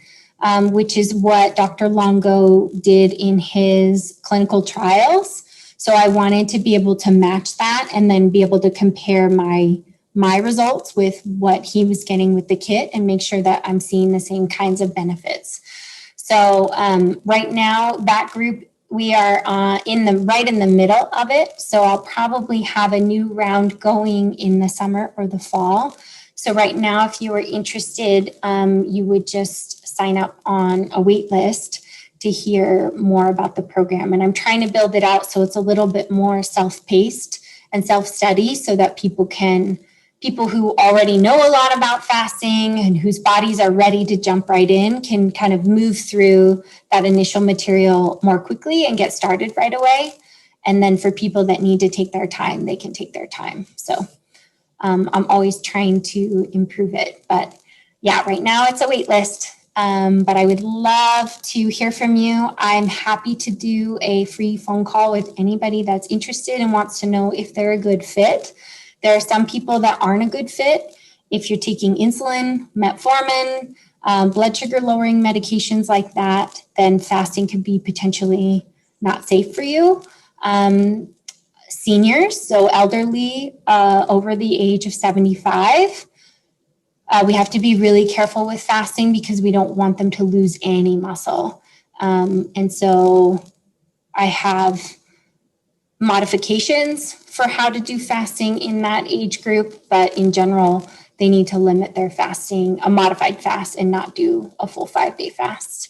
Which is what Dr. Longo did in his clinical trials. So I wanted to be able to match that and then be able to compare my results with what he was getting with the kit and make sure that I'm seeing the same kinds of benefits. So right now, that group, we are right in the middle of it. So I'll probably have a new round going in the summer or the fall. So right now, if you are interested, you would just sign up on a wait list to hear more about the program. And I'm trying to build it out so it's a little bit more self-paced and self-study so that people can people who already know a lot about fasting and whose bodies are ready to jump right in can kind of move through that initial material more quickly and get started right away. And then for people that need to take their time, they can take their time. So I'm always trying to improve it. But yeah, right now it's a wait list. But I would love to hear from you. I'm happy to do a free phone call with anybody that's interested and wants to know if they're a good fit. There are some people that aren't a good fit. If you're taking insulin, metformin, blood sugar lowering medications like that, then fasting could be potentially not safe for you. Seniors, so elderly over the age of 75, we have to be really careful with fasting because we don't want them to lose any muscle. And so I have modifications for how to do fasting in that age group, but in general, they need to limit their fasting, a modified fast, and not do a full 5-day fast.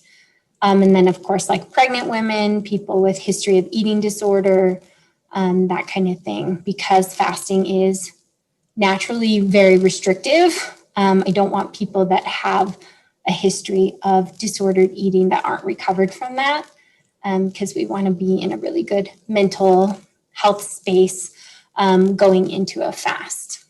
And then, of course, like pregnant women, people with history of eating disorder, that kind of thing, because fasting is naturally very restrictive. I don't want people that have a history of disordered eating that aren't recovered from that, because we want to be in a really good mental health space going into a fast.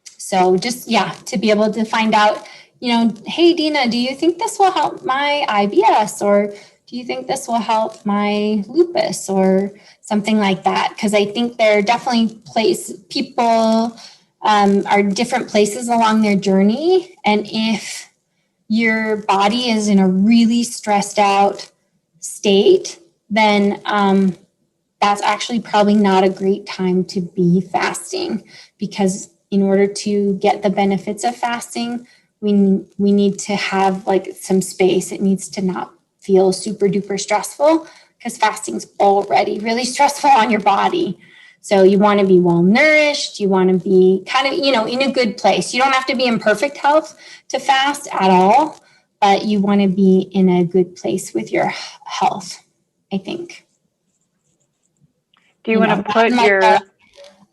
So just, to be able to find out, hey, Deena, do you think this will help my IBS? Or do you think this will help my lupus or something like that? Because I think there are definitely people are different places along their journey. And if your body is in a really stressed out state, then that's actually probably not a great time to be fasting, because in order to get the benefits of fasting, we need to have like some space. It needs to not feel super duper stressful, because fasting's already really stressful on your body. So you want to be well nourished. You want to be kind of, in a good place. You don't have to be in perfect health to fast at all, but you want to be in a good place with your health, I think. Do you want to put your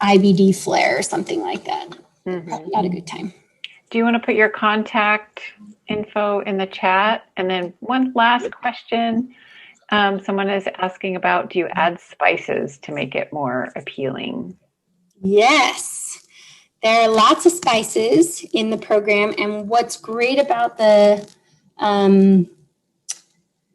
IBD flare or something like that? Mm-hmm. Probably not a good time. Do you want to put your contact info in the chat? And then one last question. Someone is asking about, do you add spices to make it more appealing? Yes, there are lots of spices in the program. And what's great about the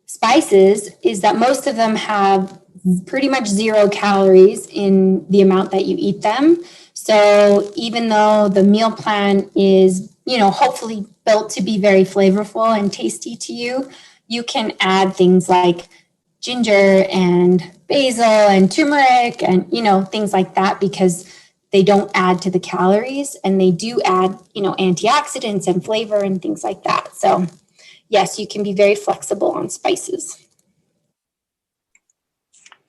spices is that most of them have pretty much 0 calories in the amount that you eat them. So even though the meal plan is, hopefully built to be very flavorful and tasty to you, you can add things like ginger and basil and turmeric and, things like that, because they don't add to the calories, and they do add, antioxidants and flavor and things like that. So yes, you can be very flexible on spices.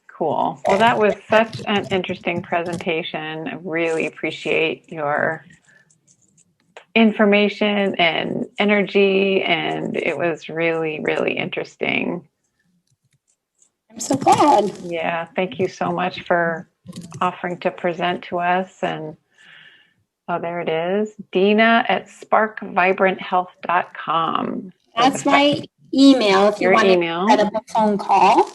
Cool. Well, that was such an interesting presentation. I really appreciate your information and energy, and it was really, really interesting. I'm so glad. Yeah, thank you so much for offering to present to us. And there it is, Deena at sparkvibranthealth.com. That's my email if you want to set up a phone call.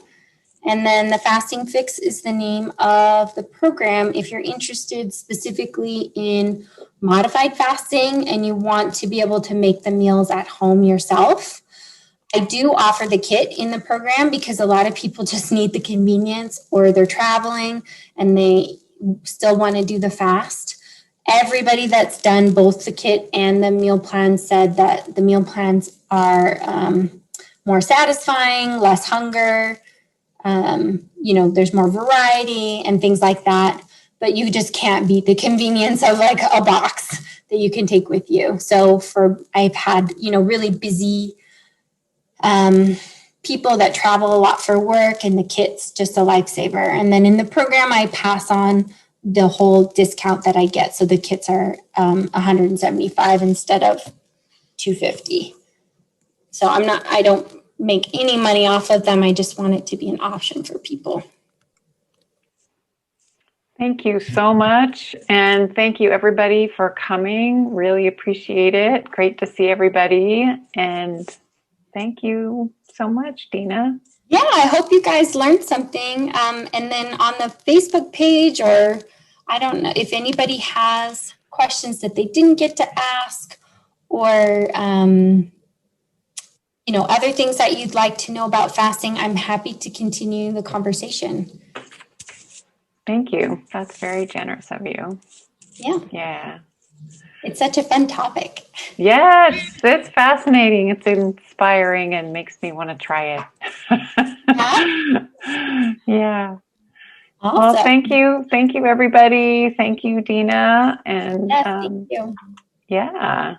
And then the Fasting Fix is the name of the program. If you're interested specifically in modified fasting and you want to be able to make the meals at home yourself, I do offer the kit in the program, because a lot of people just need the convenience, or they're traveling and they still want to do the fast. Everybody that's done both the kit and the meal plan said that the meal plans are more satisfying, less hunger. There's more variety and things like that, but you just can't beat the convenience of like a box that you can take with you. So I've had, really busy people that travel a lot for work, and the kit's just a lifesaver. And then in the program, I pass on the whole discount that I get. So the kits are $175 instead of $250. So I don't make any money off of them. I just want it to be an option for people. Thank you so much. And thank you everybody for coming. Really appreciate it. Great to see everybody. And thank you so much, Deena. Yeah, I hope you guys learned something. And then on the Facebook page, or I don't know if anybody has questions that they didn't get to ask, or other things that you'd like to know about fasting, I'm happy to continue the conversation. Thank you. That's very generous of you. Yeah. Yeah. It's such a fun topic. Yeah, it's fascinating. It's inspiring and makes me want to try it. Yeah. Awesome. Well, thank you. Thank you, everybody. Thank you, Deena. And yes, thank you. Yeah.